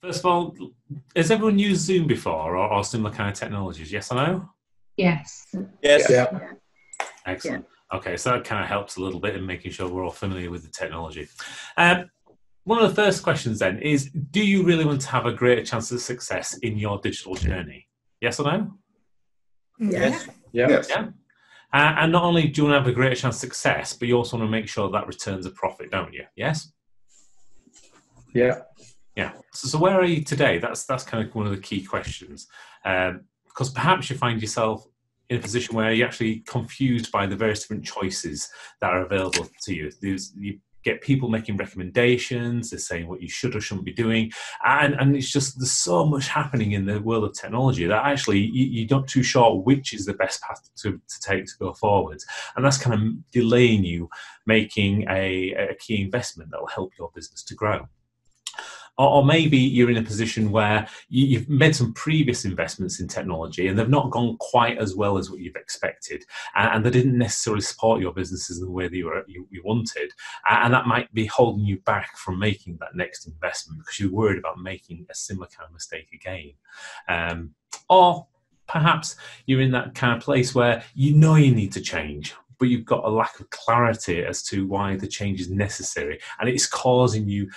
First of all, has everyone used Zoom before or similar kind of technologies? Yes or no? Yes. Yes. Yeah. Excellent. Okay, so that kind of helps a little bit in making sure we're all familiar with the technology. One of the first questions then is, do you really want to have a greater chance of success in your digital journey? Yes or no? Yes. Yes. Yeah. And not only do you want to have a greater chance of success, but you also want to make sure that returns a profit, don't you? Yes? Yeah. Yeah. So where are you today? That's kind of one of the key questions. Because perhaps you find yourself in a position where you're actually confused by the various different choices that are available to you. You get people making recommendations, they're saying what you should or shouldn't be doing. And it's just, there's so much happening in the world of technology that actually you're not too sure which is the best path to take to go forwards. And that's kind of delaying you making a key investment that will help your business to grow. Or maybe you're in a position where you've made some previous investments in technology and they've not gone quite as well as what you've expected, and they didn't necessarily support your businesses in the way that you wanted, and that might be holding you back from making that next investment because you're worried about making a similar kind of mistake again. Or perhaps you're in that kind of place where you know you need to change, but you've got a lack of clarity as to why the change is necessary, and it's causing you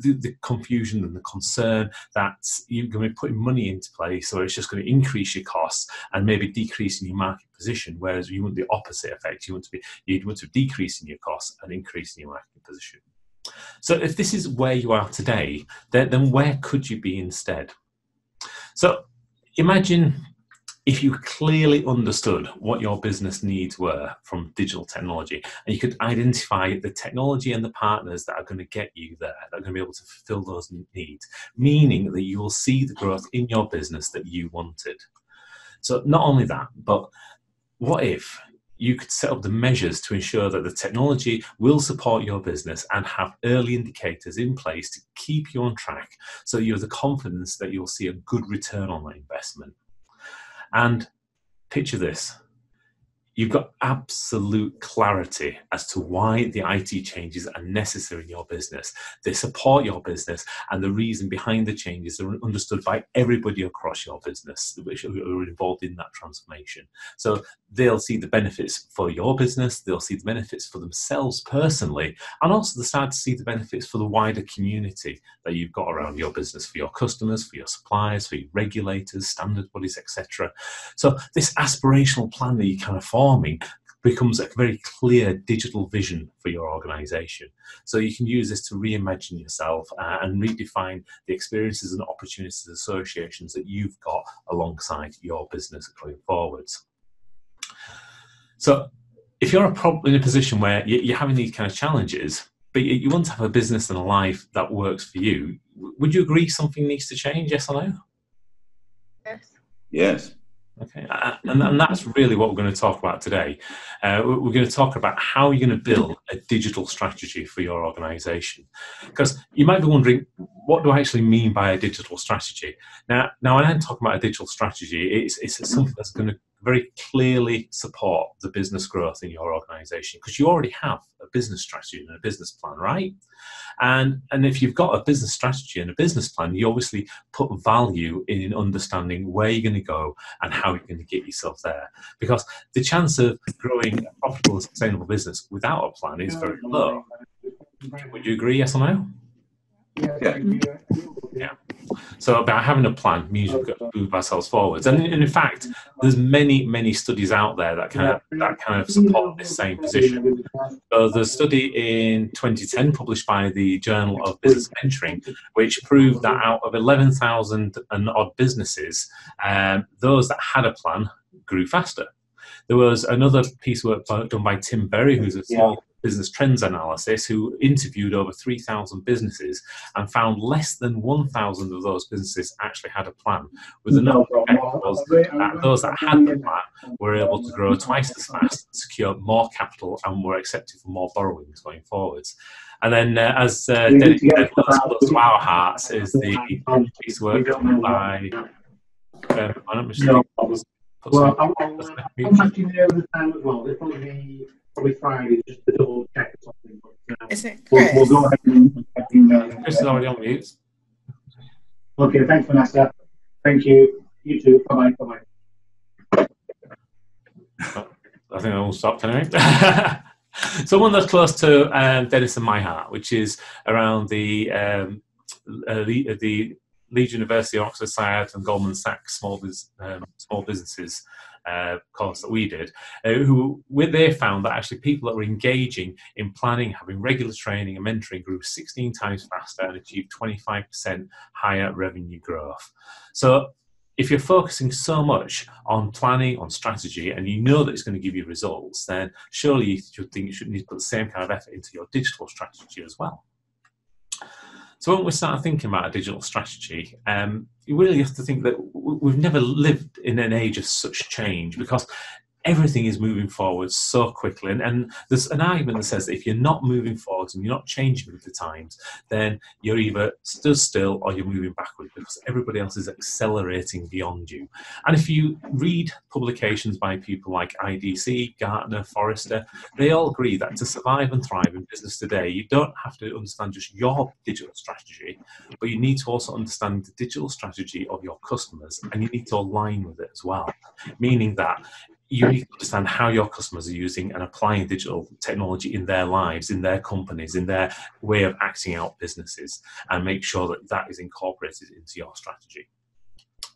the confusion and the concern that you're going to be putting money into place, so it's just going to increase your costs and maybe decreasing your market position, whereas you want the opposite effect. You'd want to decrease in your costs and increase in your market position. So if this is where you are today, then where could you be instead? So imagine if you clearly understood what your business needs were from digital technology, and you could identify the technology and the partners that are going to get you there, that are going to be able to fulfill those needs, meaning that you will see the growth in your business that you wanted. So not only that, but what if you could set up the measures to ensure that the technology will support your business and have early indicators in place to keep you on track, so you have the confidence that you'll see a good return on that investment. And picture this, you've got absolute clarity as to why the IT changes are necessary in your business. They support your business, and the reason behind the changes are understood by everybody across your business which are involved in that transformation. So they'll see the benefits for your business, they'll see the benefits for themselves personally, and also they start to see the benefits for the wider community that you've got around your business, for your customers, for your suppliers, for your regulators, standard bodies, etc. So this aspirational plan that you kind of forming becomes a very clear digital vision for your organization. So you can use this to reimagine yourself and redefine the experiences and opportunities associations that you've got alongside your business going forwards. So if you're in a position where you're having these kind of challenges, but you want to have a business and a life that works for you, would you agree something needs to change, yes or no? Yes. Yes. Okay, and that's really what we're going to talk about today. We're going to talk about how you're going to build a digital strategy for your organization. Because you might be wondering, what do I actually mean by a digital strategy? Now when I'm talking about a digital strategy, it's something that's going to very clearly support the business growth in your organization, because you already have a business strategy and a business plan, right? And if you've got a business strategy and a business plan, you obviously put value in understanding where you're going to go and how you're going to get yourself there. Because the chance of growing a profitable and sustainable business without a plan is very low. Would you agree, yes or no? Yeah. So by having a plan means we've got to move ourselves forwards. And in fact, there's many studies out there that kind of support this same position. So there's a study in 2010 published by the Journal of Business Mentoring, which proved that out of 11,000 and odd businesses, those that had a plan grew faster. There was another piece of work done by Tim Berry, who's a small business trends analysis, who interviewed over 3,000 businesses and found less than 1,000 of those businesses actually had a plan. With the number was that those that had the plan were able to grow twice as fast, secure more capital, and were accepted for more borrowings going forwards. And then, as Dennis said, what's close to our hearts is the piece of work done by well, I'm contacting you over the time as well. It'll probably Friday, just to double check or something. But, is it Chris? We'll go ahead and Chris is already on mute. Okay, thanks, Vanessa. Thank you. You too. Bye-bye. Bye-bye. I think I will stop anyway. Someone that's close to Dennis and my heart, which is around the Leeds University, Oxford Science and Goldman Sachs small businesses course that we did, they found that actually people that were engaging in planning, having regular training and mentoring grew 16 times faster and achieved 25% higher revenue growth. So if you're focusing so much on planning, on strategy, and you know that it's going to give you results, then surely you should think you should need to put the same kind of effort into your digital strategy as well. So when we start thinking about a digital strategy, you really have to think that we've never lived in an age of such change, because everything is moving forward so quickly. And there's an argument that says that if you're not moving forwards and you're not changing with the times, then you're either stood still or you're moving backwards, because everybody else is accelerating beyond you. And if you read publications by people like IDC, Gartner, Forrester, they all agree that to survive and thrive in business today, you don't have to understand just your digital strategy, but you need to also understand the digital strategy of your customers, and you need to align with it as well. Meaning that you need to understand how your customers are using and applying digital technology in their lives, in their companies, in their way of acting out businesses, and make sure that that is incorporated into your strategy.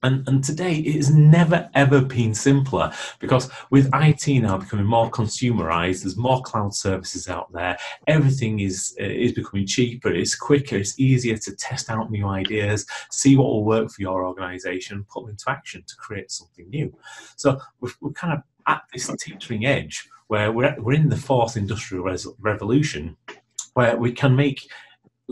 And today it has never ever been simpler, because with IT now becoming more consumerized, there's more cloud services out there, everything is becoming cheaper, it's quicker, it's easier to test out new ideas, see what will work for your organization, put them into action to create something new. So we're kind of at this teetering edge where we're in the fourth industrial revolution, where we can make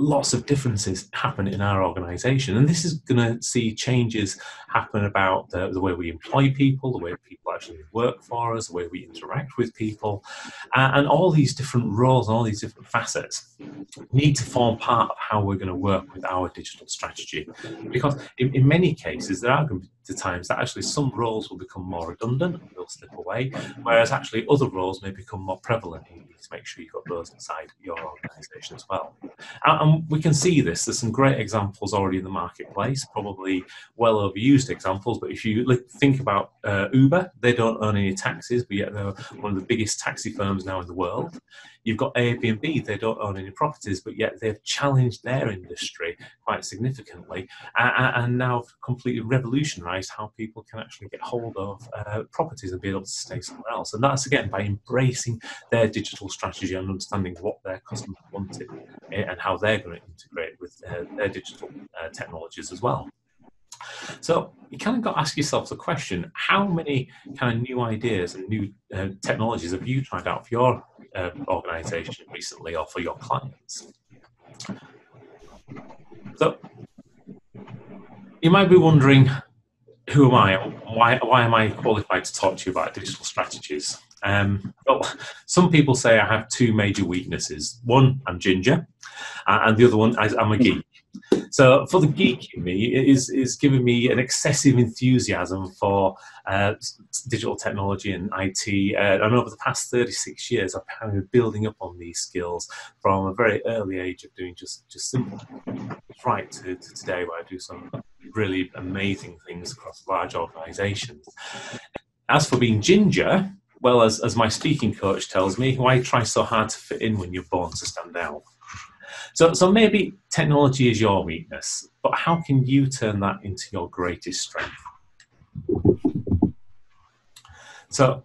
lots of differences happen in our organization, and this is going to see changes happen about the way we employ people, the way people actually work for us, the way we interact with people, and all these different roles and all these different facets need to form part of how we're going to work with our digital strategy. Because in many cases there are going to be times that actually some roles will become more redundant and they'll slip away, whereas actually other roles may become more prevalent, and you need to make sure you've got those inside your organization as well. And we can see this. There's some great examples already in the marketplace, probably well overused examples, but if you think about Uber, they don't own any taxis, but yet they're one of the biggest taxi firms now in the world. You've got Airbnb, they don't own any properties, but yet they've challenged their industry quite significantly, and now completely revolutionized how people can actually get hold of properties and be able to stay somewhere else. And that's, again, by embracing their digital strategy and understanding what their customers wanted and how they're going to integrate with their digital technologies as well. So you kind of got to ask yourself the question, how many kind of new ideas and new technologies have you tried out for your organization recently or for your clients? So you might be wondering, who am I? Why am I qualified to talk to you about digital strategies? Well, some people say I have two major weaknesses. One, I'm ginger, and the other one, I'm a geek. So for the geek in me, it is giving me an excessive enthusiasm for digital technology and IT. And over the past 36 years, I've kind of been building up on these skills from a very early age of doing just simple right to today, where I do some really amazing things across large organizations. As for being ginger, well, as my speaking coach tells me, why try so hard to fit in when you're born to stand out? So maybe technology is your weakness, but how can you turn that into your greatest strength? So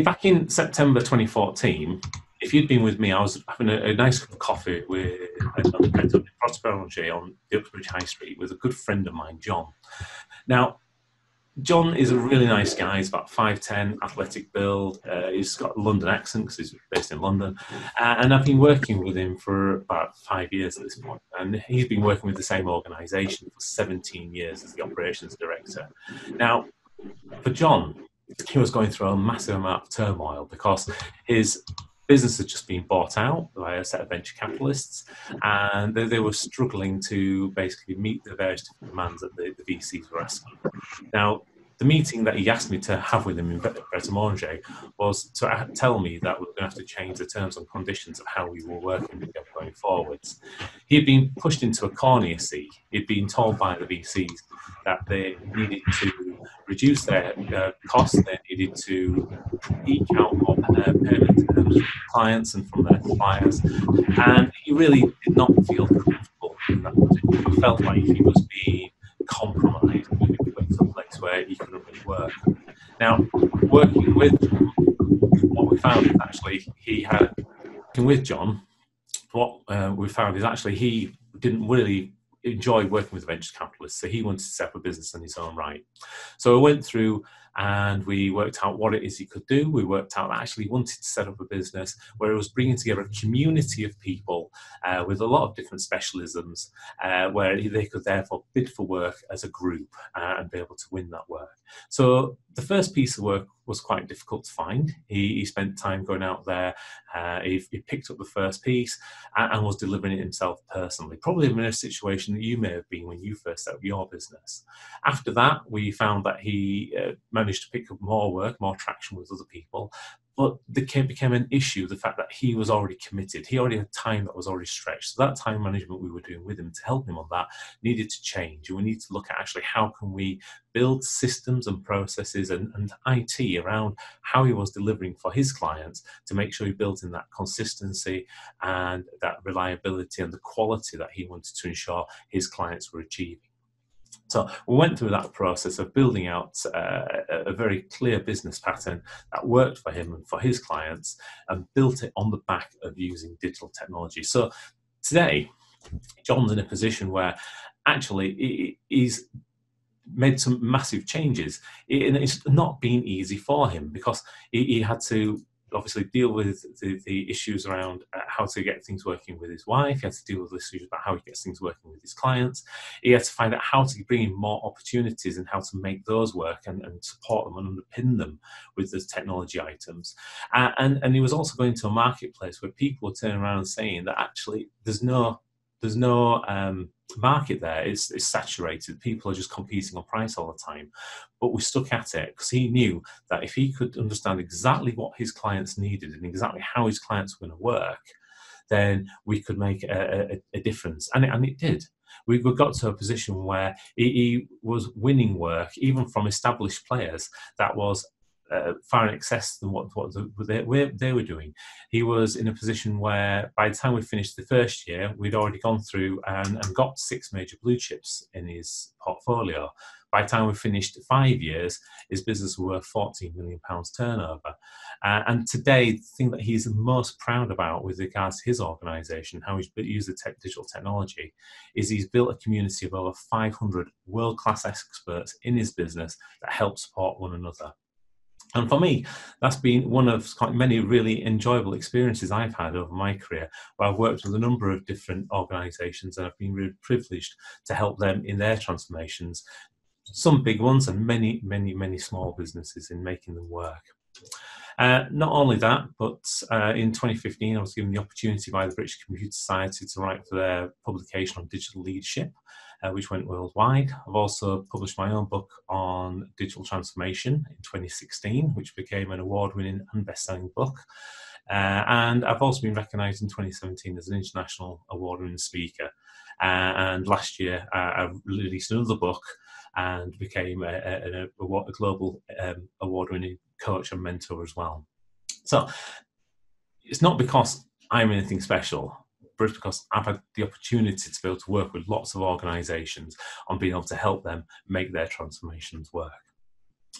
back in September 2014, if you'd been with me, I was having a nice cup of coffee with Prosperity on the Uxbridge High Street with a good friend of mine, John. Now, John is a really nice guy. He's about 5'10", athletic build. He's got a London accent because he's based in London. And I've been working with him for about 5 years at this point. And he's been working with the same organisation for 17 years as the operations director. Now, for John, he was going through a massive amount of turmoil because his business had just been bought out by a set of venture capitalists, and they were struggling to basically meet the various different demands that the VCs were asking. Now, the meeting that he asked me to have with him in Bret a Manger was to tell me that we were going to have to change the terms and conditions of how we were working together going forwards. He had been pushed into a corner, you see. He'd been told by the VCs that they needed to reduce their costs, they needed to eke out more payment terms from clients and from their suppliers, and he really did not feel comfortable in that position. He felt like he was being compromised, being put into a place where he couldn't really work. Now, working with John, what we found is actually he didn't really enjoy working with venture capitalists, so he wanted to set up a business in his own right. So I went through and we worked out what it is he could do. We worked out that actually he wanted to set up a business where it was bringing together a community of people with a lot of different specialisms, where they could therefore bid for work as a group and be able to win that work. So the first piece of work was quite difficult to find. He spent time going out there. He picked up the first piece and was delivering it himself personally, probably in a situation that you may have been when you first set up your business. After that, we found that he managed to pick up more work, more traction with other people, but it became an issue, the fact that he was already committed. He already had time that was already stretched. So that time management we were doing with him to help him on that needed to change. And we need to look at actually how can we build systems and processes and IT around how he was delivering for his clients to make sure he built in that consistency and that reliability and the quality that he wanted to ensure his clients were achieving. So we went through that process of building out a very clear business pattern that worked for him and for his clients, and built it on the back of using digital technology. So today, John's in a position where actually he's made some massive changes. It's not been easy for him because he had to obviously deal with the issues around how to get things working with his wife. He had to deal with issues about how he gets things working with his clients. He had to find out how to bring in more opportunities and how to make those work and support them and underpin them with the technology items. And he was also going to a marketplace where people were turning around and saying that actually there's no market there. It's saturated. People are just competing on price all the time. But we stuck at it because he knew that if he could understand exactly what his clients needed and exactly how his clients were going to work, then we could make a difference. And it did. We got to a position where he was winning work, even from established players, that was far in excess than what they were doing. He was in a position where by the time we finished the first year, we'd already gone through and got 6 major blue chips in his portfolio. By the time we finished 5 years, his business was worth £14 million turnover. And today, the thing that he's most proud about with regards to his organisation, how he's used the digital technology, is he's built a community of over 500 world-class experts in his business that help support one another. And for me, that's been one of quite many really enjoyable experiences I've had over my career, where I've worked with a number of different organisations and I've been really privileged to help them in their transformations, some big ones and many, many, many small businesses in making them work. Not only that, but in 2015, I was given the opportunity by the British Computer Society to write for their publication on digital leadership, which went worldwide. I've also published my own book on digital transformation in 2016, which became an award-winning and best-selling book. And I've also been recognised in 2017 as an international award-winning speaker. And last year, I released another book and became a global award-winning coach and mentor as well. So it's not because I'm anything special, but it's because I've had the opportunity to be able to work with lots of organisations on being able to help them make their transformations work.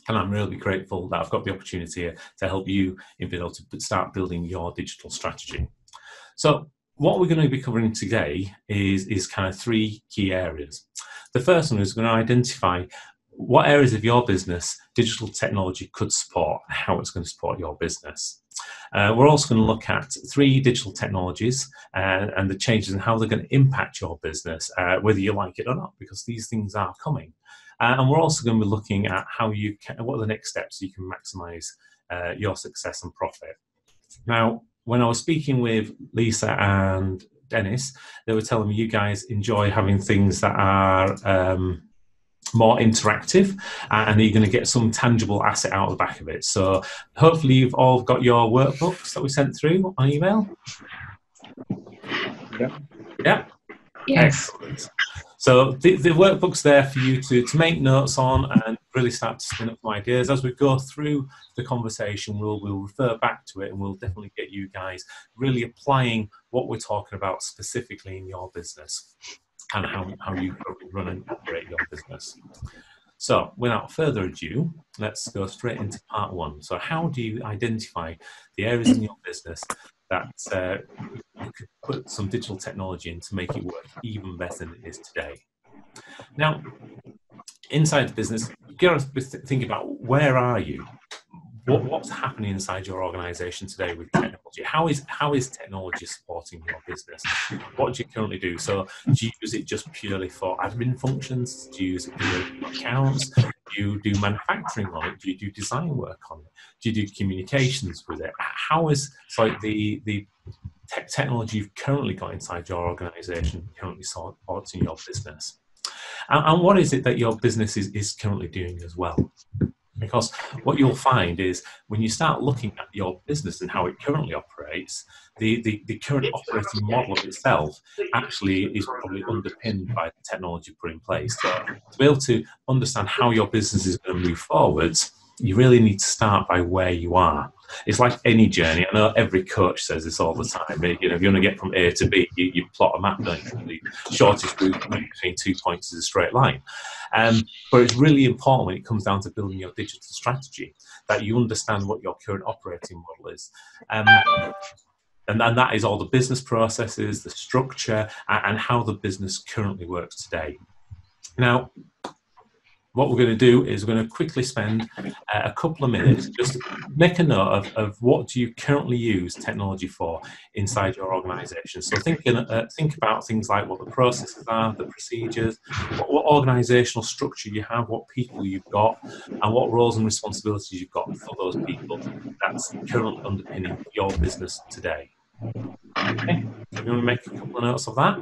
And I'm really grateful that I've got the opportunity here to help you in being able to start building your digital strategy. So what we're going to be covering today is kind of 3 key areas. The first one is going to identify what areas of your business digital technology could support and how it's going to support your business. We're also going to look at 3 digital technologies and the changes and how they're going to impact your business, whether you like it or not, because these things are coming. And we're also going to be looking at what are the next steps so you can maximise your success and profit. Now, when I was speaking with Lisa and Dennis, they were telling me you guys enjoy having things that are more interactive, and you're going to get some tangible asset out of the back of it. So hopefully you've all got your workbooks that we sent through on email. Yeah. Yes. Excellent. So the workbook's there for you to make notes on and really start to spin up some ideas. As we go through the conversation, we'll refer back to it, and we'll definitely get you guys really applying what we're talking about specifically in your business and how you run and operate your business. So without further ado, let's go straight into part one. So how do you identify the areas in your business that you could put some digital technology in to make it work even better than it is today? Now, inside the business, you've got to think about, where are you? What's happening inside your organization today with technology? How is technology supporting your business? What do you currently do? So do you use it just purely for admin functions? Do you use it purely for accounts? Do you do manufacturing on it? Do you do design work on it? Do you do communications with it? How is the technology you've currently got inside your organization currently supporting your business? And what is it that your business is currently doing as well? Because what you'll find is, when you start looking at your business and how it currently operates, the current operating model of itself actually is probably underpinned by the technology put in place. So to be able to understand how your business is going to move forwards, you really need to start by where you are. It's like any journey. I know every coach says this all the time. If you want to get from A to B, you plot a map, don't you? The shortest route between 2 points is a straight line. But it's really important, when it comes down to building your digital strategy, that you understand what your current operating model is. And that is all the business processes, the structure, and how the business currently works today. Now, what we're going to do is we're going to quickly spend a couple of minutes just make a note of what do you currently use technology for inside your organization. So think about things like what the processes are, the procedures, what organizational structure you have, what people you've got, and what roles and responsibilities you've got for those people that's currently underpinning your business today. Okay, so you want to make a couple of notes of that?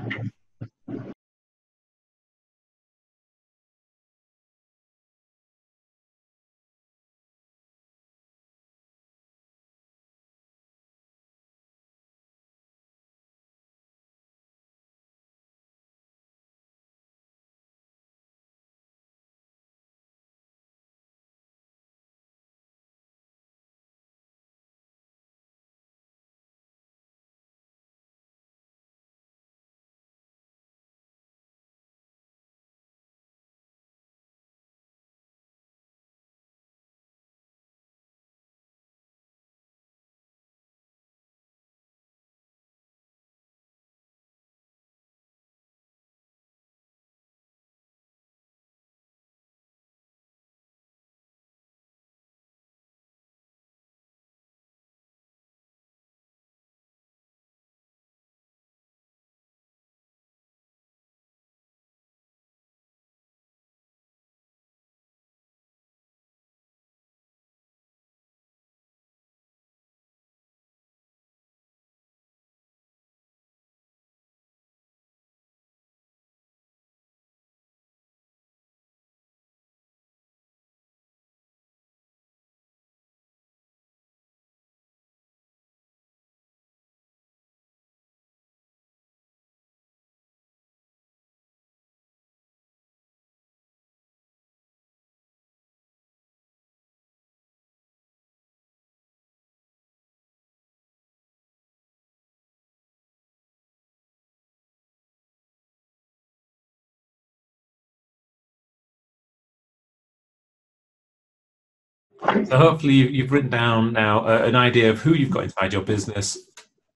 So hopefully you've written down now an idea of who you've got inside your business,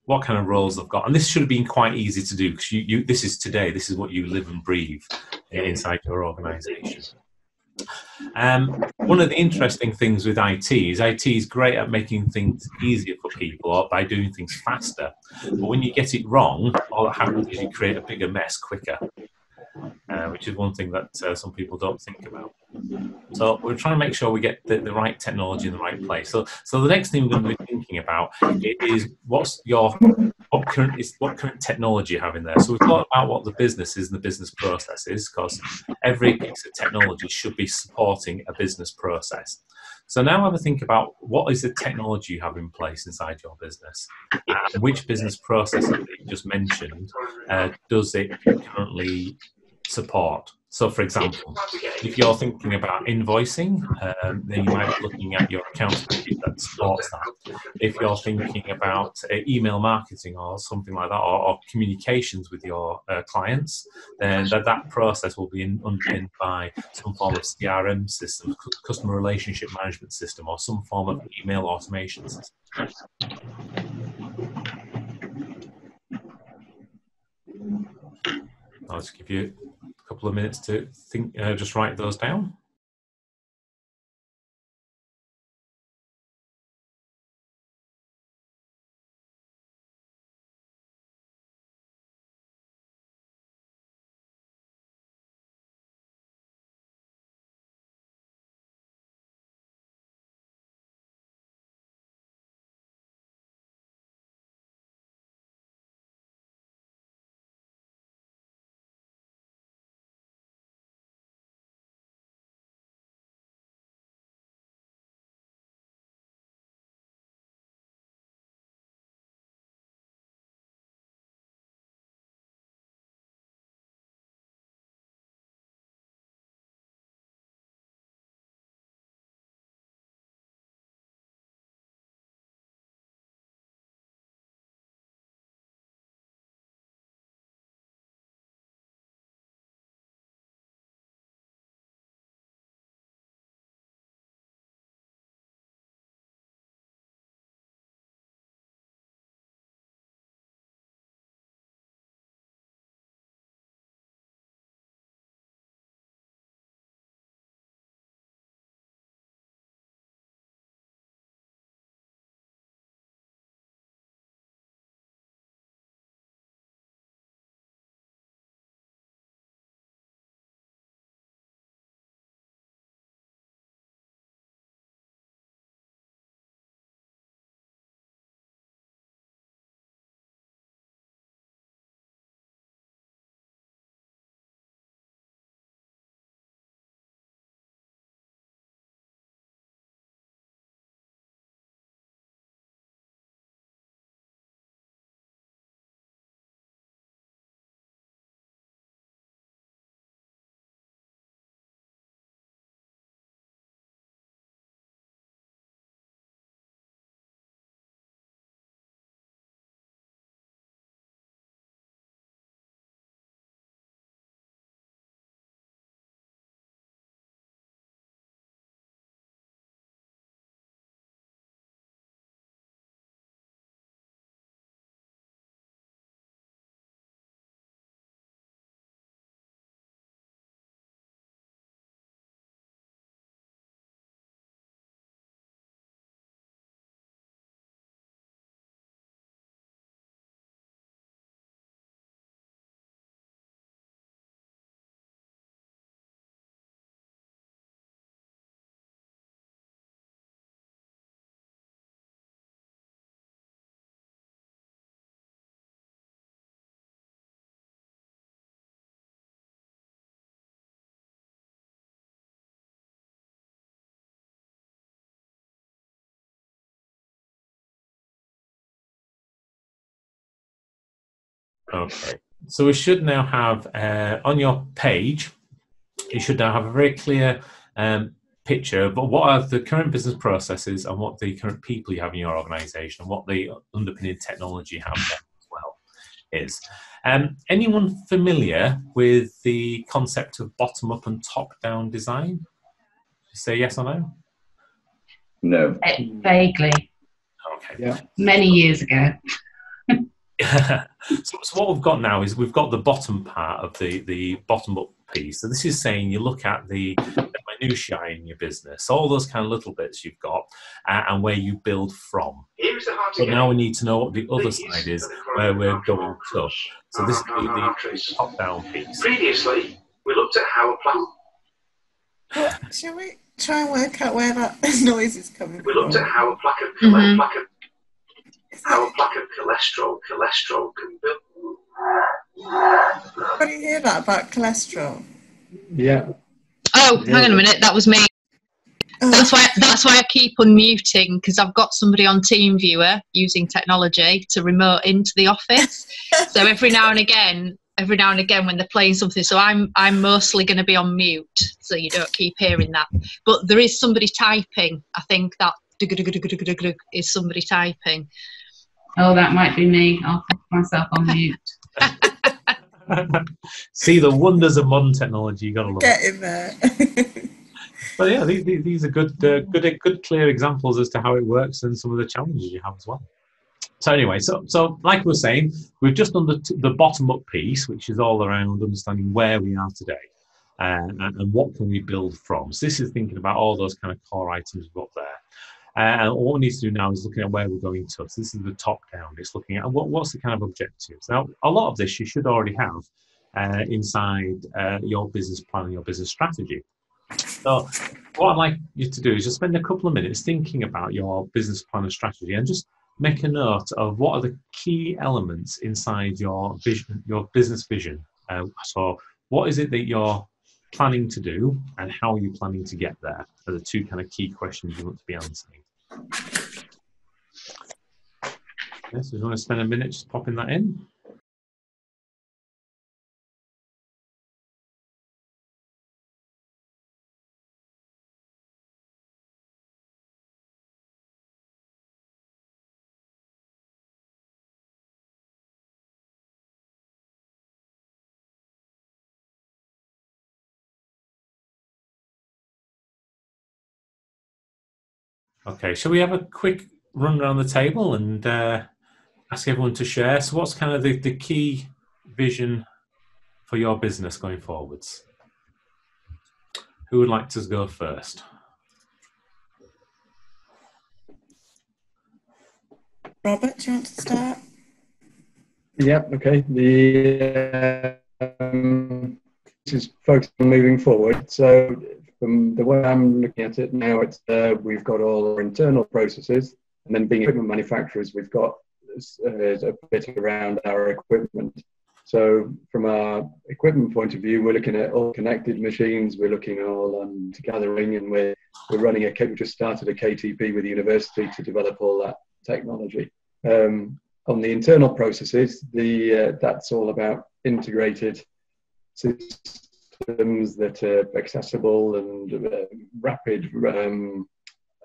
what kind of roles they've got, and this should have been quite easy to do, because this is today. This is what you live and breathe inside your organisation. One of the interesting things with IT is great at making things easier for people, or by doing things faster. But when you get it wrong, all that happens is you create a bigger mess quicker, which is one thing that some people don't think about. So we're trying to make sure we get the right technology in the right place. So the next thing we're going to be thinking about is what's what current technology you have in there. So we've thought about what the business is and the business process is, because every piece of technology should be supporting a business process. So now have a think about what is the technology you have in place inside your business, and which business process that you just mentioned does it currently support. So, for example, if you're thinking about invoicing, then you might be looking at your accounts package that supports that. If you're thinking about email marketing or something like that, or communications with your clients, then that process will be underpinned by some form of CRM system, customer relationship management system, or some form of email automation system. I'll just give you a couple of minutes to think, just write those down. Okay, so we should now have on your page, you should now have a very clear picture of what are the current business processes and what the current people you have in your organisation and what the underpinning technology you have there as well is. Anyone familiar with the concept of bottom-up and top-down design? Say yes or no? No. Vaguely. Okay. Yeah. Many years ago. So what we've got now is we've got the bottom part of the bottom up piece. So this is saying you look at the minutiae in your business, all those kind of little bits you've got, and where you build from. But now we need to know what the other side is, where we're going to. So this is the top down piece. Previously, we looked at how a platform. What, shall we try and work out where that noise is coming from? We looked at how a Our plaque of cholesterol can build. What do you hear that about cholesterol? Yeah. Oh, hang on a minute. That was me. Oh. That's why I keep unmuting, because I've got somebody on TeamViewer using technology to remote into the office. So every now and again when they're playing something, so I'm mostly going to be on mute, so you don't keep hearing that. But there is somebody typing. I think that is somebody typing. Oh, that might be me. I'll put myself on mute. See the wonders of modern technology. You got to love Get it. in there. But yeah, these are good, clear examples as to how it works and some of the challenges you have as well. So anyway, so like we were saying, we've just done the bottom-up piece, which is all around understanding where we are today and what can we build from. So this is thinking about all those kind of core items we've got there. And what we need to do now is looking at where we're going to. So this is the top-down. It's looking at what's the kind of objectives. Now, a lot of this you should already have inside your business plan and your business strategy. So what I'd like you to do is just spend a couple of minutes thinking about your business plan and strategy and just make a note of what are the key elements inside your vision, your business vision. So what is it that you're planning to do and how are you planning to get there are the two kind of key questions you want to be answering. Okay, so you want to spend a minute just popping that in. Okay, shall we have a quick run around the table and ask everyone to share? So what's kind of the key vision for your business going forwards? Who would like to go first? Robert, do you want to start? Yep. Okay. This is focused on moving forward. So from the way I'm looking at it now, it's we've got all our internal processes, and then being equipment manufacturers, we've got a bit around our equipment. So from our equipment point of view, we're looking at all connected machines. We're looking all gathering, and we're running we just started a KTP with the university to develop all that technology. On the internal processes, that's all about integrated systems that are accessible and rapid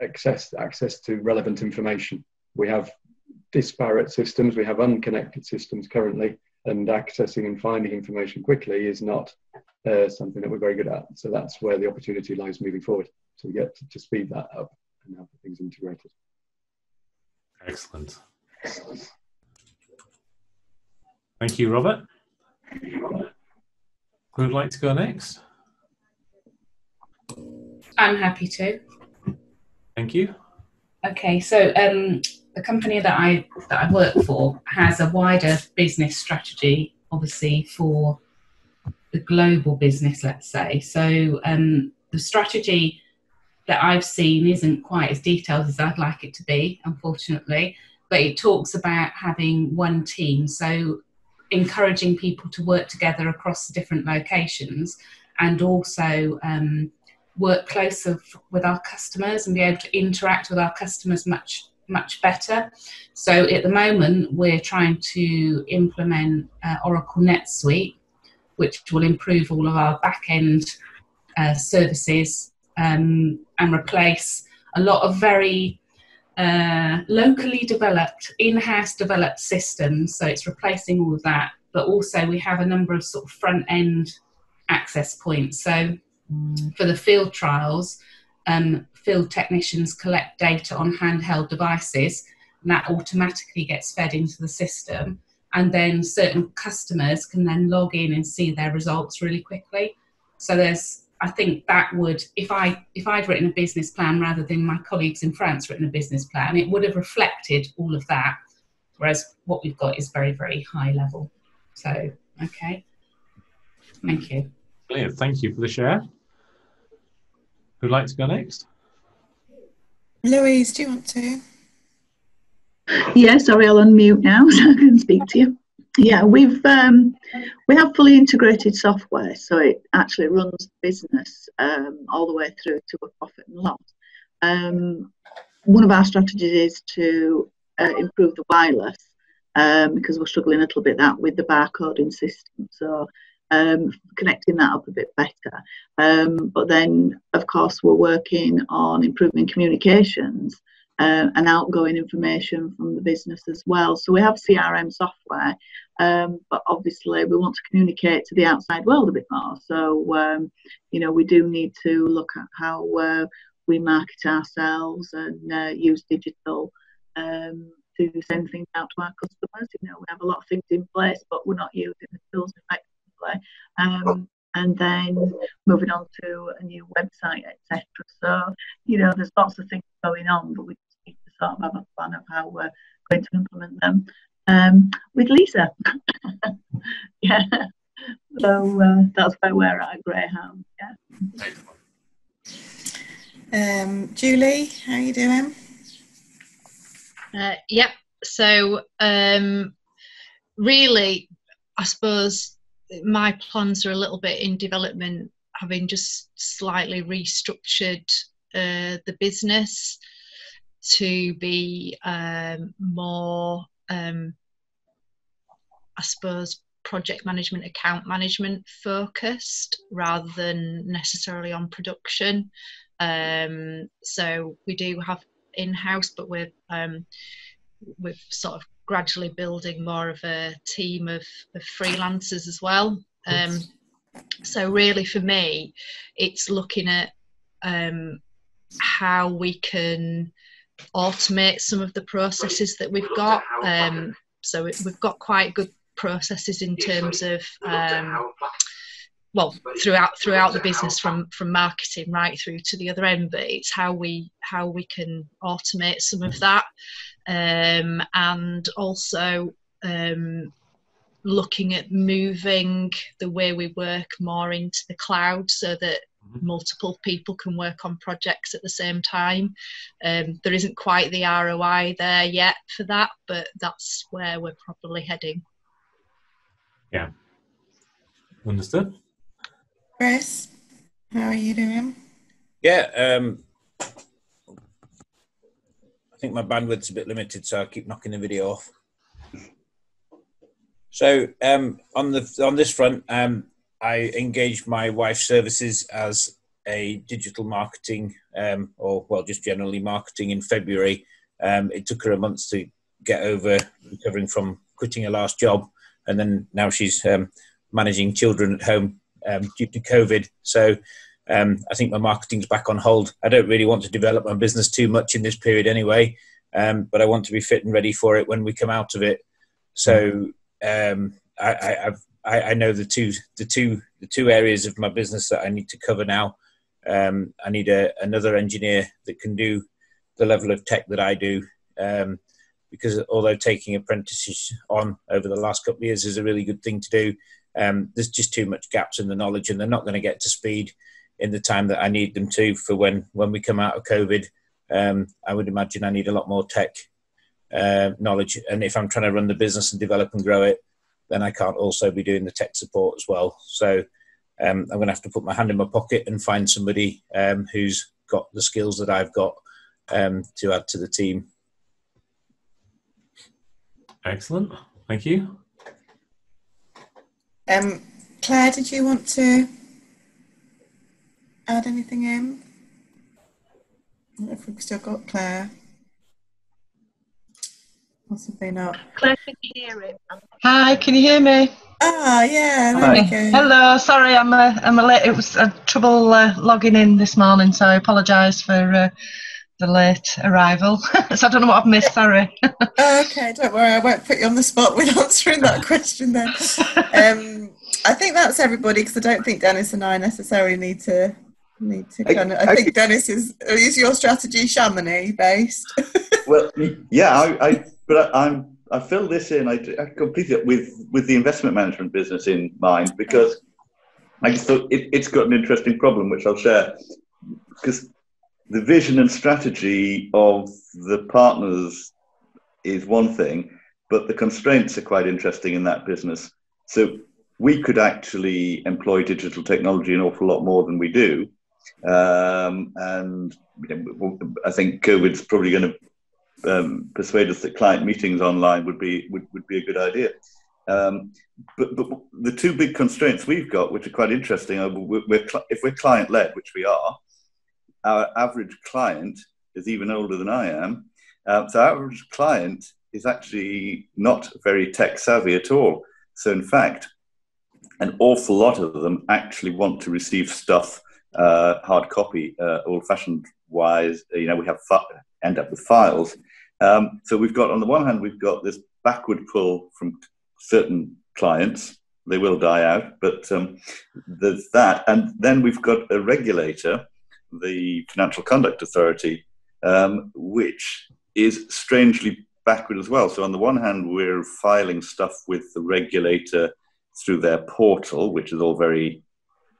access to relevant information. We have disparate systems, we have unconnected systems currently, and accessing and finding information quickly is not something that we're very good at. So that's where the opportunity lies moving forward, to get to speed that up and have things integrated. Excellent. Thank you, Robert. Who would like to go next? I'm happy to. Thank you. Okay, so the company that I work for has a wider business strategy, obviously for the global business, let's say. So the strategy that I've seen isn't quite as detailed as I'd like it to be, unfortunately, but it talks about having one team. So encouraging people to work together across the different locations, and also work closer with our customers and be able to interact with our customers much better. So at the moment, we're trying to implement Oracle NetSuite, which will improve all of our back-end services and replace a lot of very locally developed, in-house developed systems. So it's replacing all of that, but also we have a number of sort of front-end access points. So for the field trials, field technicians collect data on handheld devices, and that automatically gets fed into the system. And then certain customers can then log in and see their results really quickly. So I think that would, if I'd written a business plan rather than my colleagues in France written a business plan, it would have reflected all of that. Whereas what we've got is very, very high level. So, okay. Thank you. Brilliant. Thank you for the share. Who'd like to go next? Louise, do you want to? Yeah, sorry, I'll unmute now so I can speak to you. Yeah, we have fully integrated software, so it actually runs the business all the way through to a profit and loss. One of our strategies is to improve the wireless because we're struggling a little bit with the barcoding system. So connecting that up a bit better. But then, of course, we're working on improving communications and outgoing information from the business as well. So we have CRM software, but obviously we want to communicate to the outside world a bit more. So, you know, we do need to look at how we market ourselves and use digital to send things out to our customers. You know, we have a lot of things in place, but we're not using the tools effectively. And then moving on to a new website, etc. So, you know, there's lots of things going on, but we just need to sort of have a plan of how we're going to implement them with Lisa. Yeah. So that's where we're at Greyhound. Yeah. Julie, how are you doing? Yep. So really, I suppose my plans are a little bit in development, having just slightly restructured the business to be more, I suppose, project management, account management focused rather than necessarily on production. So we do have in-house, but we're sort of gradually building more of a team of freelancers as well. So really for me, it's looking at how we can automate some of the processes that we've got. So we've got quite good processes in terms of well, throughout the business, from marketing right through to the other end, but it's how we can automate some of that, and also looking at moving the way we work more into the cloud so that multiple people can work on projects at the same time. There isn't quite the ROI there yet for that, but that's where we're probably heading. Yeah. Understood. Chris, how are you doing? Yeah, I think my bandwidth's a bit limited, so I keep knocking the video off. So on this front, I engaged my wife's services as a digital marketing, or well, just generally marketing in February. It took her a month to get over recovering from quitting her last job, and then now she's managing children at home due to COVID. So I think my marketing's back on hold. I don't really want to develop my business too much in this period anyway, but I want to be fit and ready for it when we come out of it. So I know the two areas of my business that I need to cover now. I need another engineer that can do the level of tech that I do, because although taking apprentices on over the last couple of years is a really good thing to do, there's just too much gaps in the knowledge, and they're not going to get to speed in the time that I need them to for when we come out of COVID. I would imagine I need a lot more tech knowledge, and if I'm trying to run the business and develop and grow it, then I can't also be doing the tech support as well. So I'm going to have to put my hand in my pocket and find somebody who's got the skills that I've got to add to the team. Excellent. Thank you. Claire, did you want to add anything in? I don't know if we've still got Claire. Possibly not. Claire, can you hear it? Hi, can you hear me? Ah, yeah, there we go. Hello, sorry, I'm a late. It was trouble logging in this morning, so I apologise for the late arrival. So I don't know what I've missed. Sorry. Okay, don't worry. I won't put you on the spot with answering that question then. I think that's everybody, because I don't think Dennis and I necessarily need to kind of. I think Dennis is your strategy Chamonix based. Well, yeah, I fill this in. I completely with the investment management business in mind, because I just thought it's got an interesting problem, which I'll share. Because the vision and strategy of the partners is one thing, but the constraints are quite interesting in that business. So we could actually employ digital technology an awful lot more than we do. And I think COVID's probably going to persuade us that client meetings online would be a good idea. But the two big constraints we've got, which are quite interesting, are if we're client-led, which we are, our average client is even older than I am. So our average client is actually not very tech-savvy at all. So in fact, an awful lot of them actually want to receive stuff hard copy, old-fashioned wise. We end up with files. So we've got, on the one hand, we've got this backward pull from certain clients. They will die out, but there's that. And then we've got a regulator, the Financial Conduct Authority, which is strangely backward as well. So on the one hand, we're filing stuff with the regulator through their portal, which is all very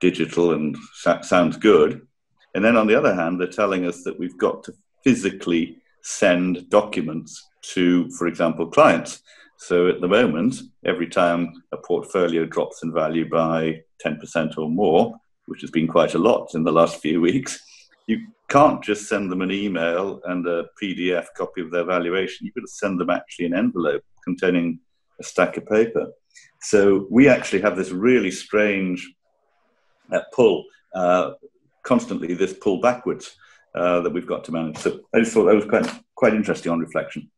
digital and sounds good. And then on the other hand, they're telling us that we've got to physically send documents to, for example, clients. So at the moment, every time a portfolio drops in value by 10% or more, which has been quite a lot in the last few weeks, you can't just send them an email and a PDF copy of their valuation. You've got to send them actually an envelope containing a stack of paper. So we actually have this really strange pull, constantly this pull backwards that we've got to manage. So I just thought that was quite interesting on reflection.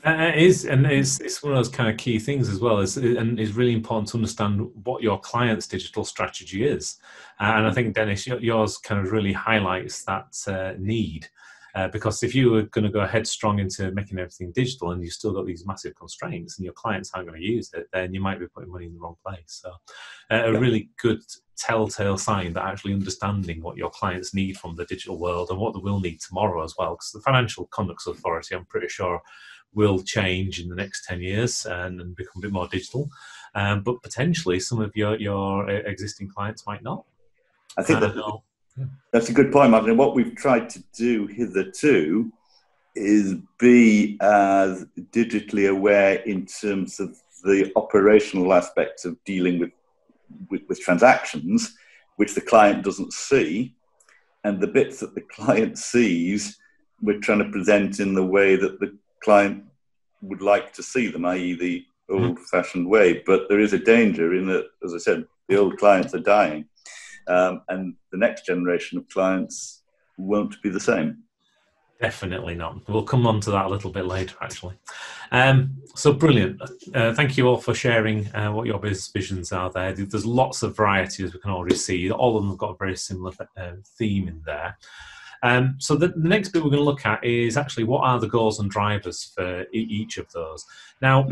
It is, and it's one of those kind of key things as well. And it's really important to understand what your client's digital strategy is. And I think, Dennis, yours kind of really highlights that need. Because if you were going to go headstrong into making everything digital and you've still got these massive constraints and your clients aren't going to use it, then you might be putting money in the wrong place. So really good telltale sign that actually understanding what your clients need from the digital world and what they will need tomorrow as well. Because the Financial Conduct Authority, I'm pretty sure, will change in the next 10 years and become a bit more digital. But potentially some of your existing clients might not. I think that's a good point, Martin. What we've tried to do hitherto is be as digitally aware in terms of the operational aspects of dealing with transactions, which the client doesn't see, and the bits that the client sees, we're trying to present in the way that the client would like to see them, i.e. the old-fashioned way. But there is a danger in that, as I said, the old clients are dying. And the next generation of clients won't be the same. Definitely not. We'll come on to that a little bit later, actually. So brilliant. Thank you all for sharing what your business visions are there. There's lots of variety, as we can already see. All of them have got a very similar theme in there. So the next bit we're going to look at is actually what are the goals and drivers for each of those. Now,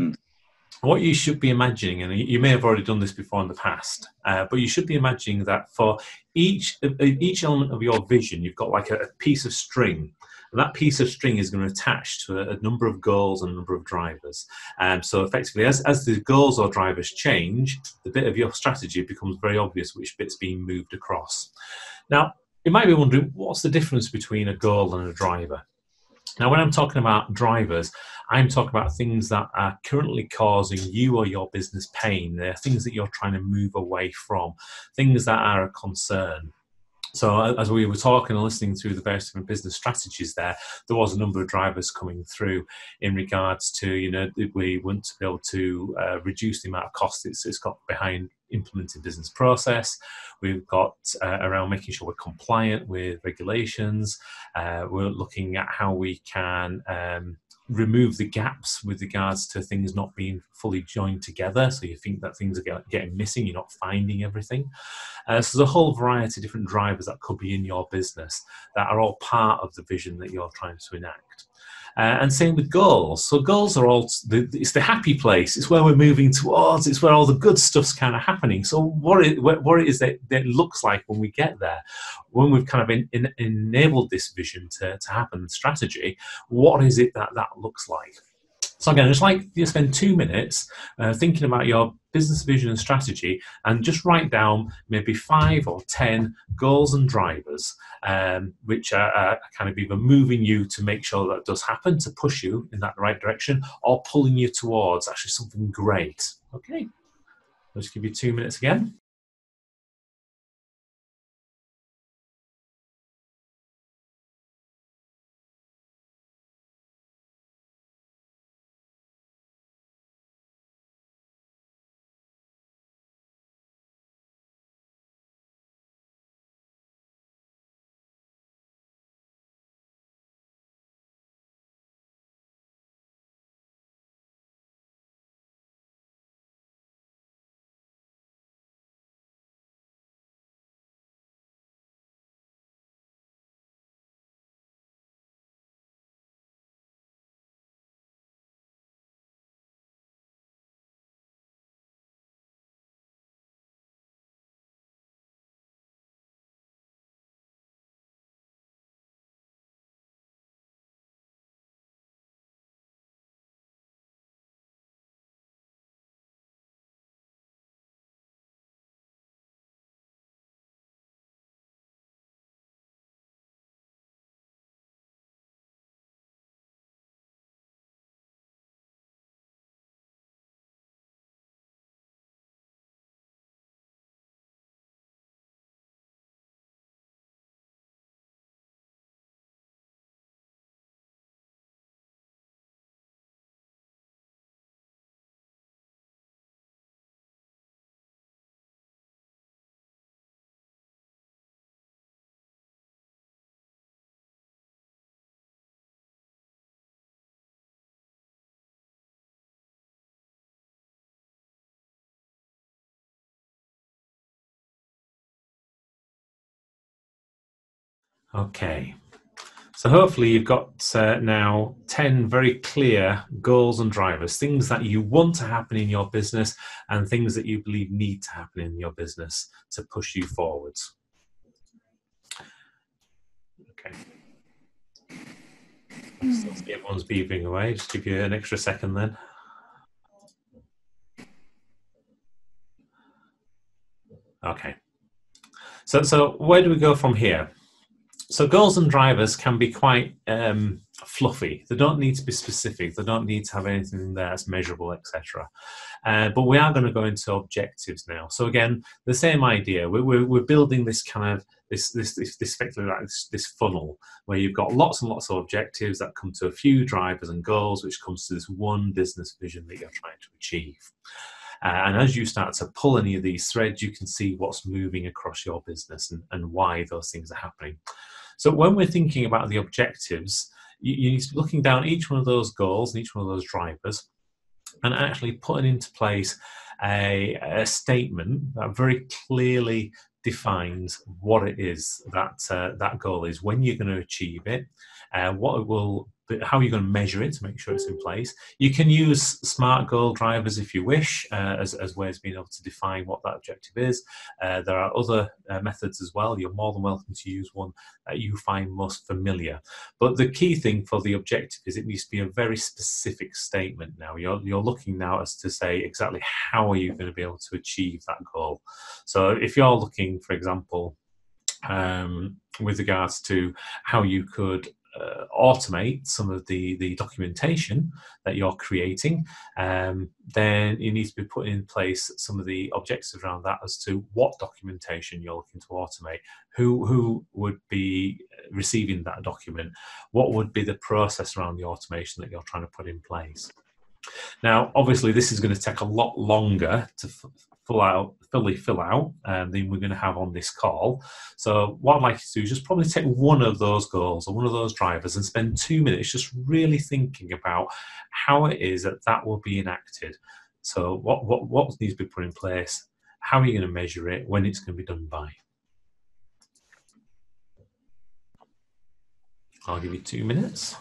what you should be imagining, and you may have already done this before in the past, but you should be imagining that for each element of your vision, you've got like a piece of string. And that piece of string is going to attach to a number of goals and a number of drivers. So effectively, as the goals or drivers change, the bit of your strategy becomes very obvious which bit's being moved across. Now, you might be wondering, what's the difference between a goal and a driver? Now, when I'm talking about drivers, I'm talking about things that are currently causing you or your business pain. They're things that you're trying to move away from, things that are a concern. So as we were talking and listening through the various different business strategies there was a number of drivers coming through in regards to, we want to be able to reduce the amount of cost it's got behind implementing business process. We've got around making sure we're compliant with regulations. We're looking at how we can remove the gaps with regards to things not being fully joined together. So you think that things are getting missing, you're not finding everything. So there's a whole variety of different drivers that could be in your business that are all part of the vision that you're trying to enact. And same with goals. So goals are it's the happy place. It's where we're moving towards. It's where all the good stuff's kind of happening. So what it is that it looks like when we get there, when we've kind of enabled this vision to happen, strategy, what is it that looks like? So again, it's like you spend 2 minutes thinking about your business vision and strategy, and just write down maybe 5 or 10 goals and drivers, which are kind of either moving you to make sure that does happen, to push you in that right direction, or pulling you towards actually something great. Okay, I'll just give you 2 minutes again. Okay, so hopefully you've got now 10 very clear goals and drivers, things that you want to happen in your business and things that you believe need to happen in your business to push you forwards. Okay. So everyone's beavering away. Just give you an extra second then. Okay. So where do we go from here? So goals and drivers can be quite fluffy. They don't need to be specific. They don't need to have anything there that's measurable, etc. But we are going to go into objectives now. So again, the same idea. We're building this kind of this effectively like this funnel where you've got lots and lots of objectives that come to a few drivers and goals, which comes to this one business vision that you're trying to achieve. And as you start to pull any of these threads, you can see what's moving across your business and why those things are happening. So when we're thinking about the objectives, you need to be looking down each one of those goals and each one of those drivers and actually putting into place a statement that very clearly defines what it is that that goal is, when you're going to achieve it, what it will, how you're going to measure it to make sure it's in place. You can use SMART goal drivers if you wish, as ways of being able to define what that objective is. There are other methods as well. You're more than welcome to use one that you find most familiar. But the key thing for the objective is it needs to be a very specific statement now. You're looking now as to say exactly how are you going to be able to achieve that goal. So if you're looking, for example, with regards to how you could automate some of the documentation that you're creating, then you need to be putting in place some of the objectives around that as to what documentation you're looking to automate, who would be receiving that document, what would be the process around the automation that you're trying to put in place. Now, obviously, this is going to take a lot longer to fully fill out than we're going to have on this call. So what I'd like you to do is just probably take one of those goals or one of those drivers and spend 2 minutes just really thinking about how it is that that will be enacted. So what needs to be put in place, how are you going to measure it, when it's going to be done by. I'll give you 2 minutes.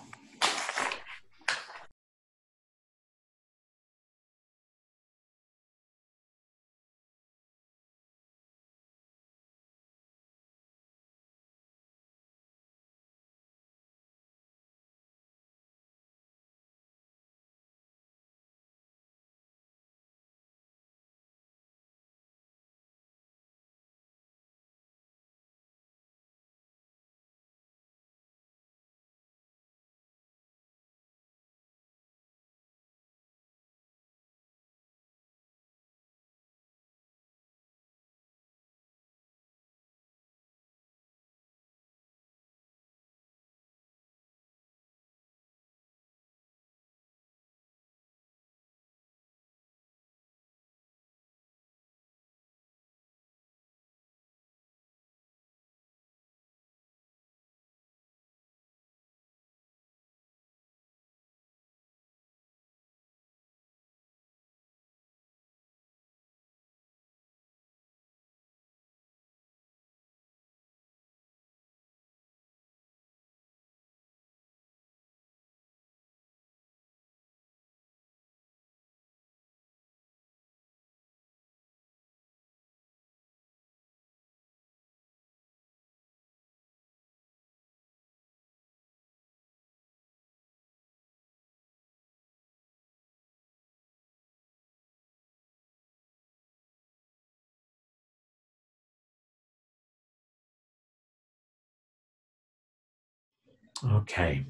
Okay.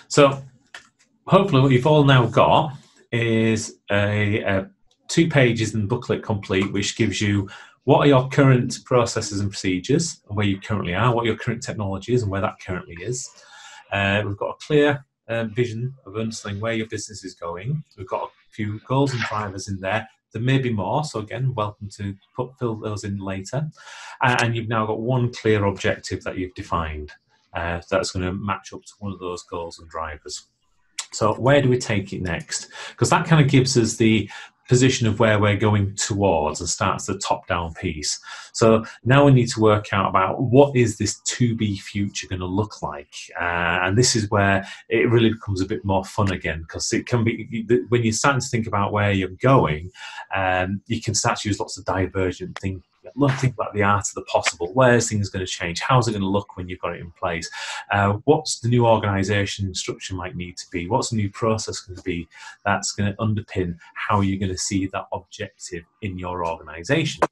So hopefully what you've all now got is a 2 pages and booklet complete, which gives you what are your current processes and procedures and where you currently are, what your current technology is and where that currently is. We've got a clear vision of understanding where your business is going. We've got a few goals and drivers in there. There may be more, so again, welcome to fill those in later. And you've now got one clear objective that you've defined that's going to match up to one of those goals and drivers. So where do we take it next? Because that kind of gives us the position of where we're going towards and starts the top-down piece. So now we need to work out about what is this to-be future going to look like, and this is where it really becomes a bit more fun again, because it can be, when you're starting to think about where you're going, you can start to use lots of divergent things. Think about the art of the possible. Where's things going to change? How's it going to look when you've got it in place? What's the new organisation structure might need to be? What's the new process going to be that's going to underpin how you're going to see that objective in your organisation?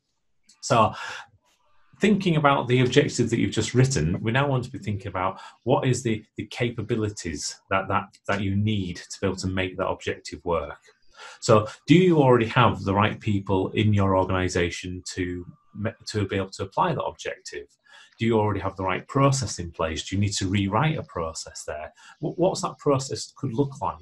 So thinking about the objective that you've just written, we now want to be thinking about what is the capabilities that you need to be able to make that objective work. So do you already have the right people in your organisation to be able to apply that objective? Do you already have the right process in place? Do you need to rewrite a process there? What's that process could look like?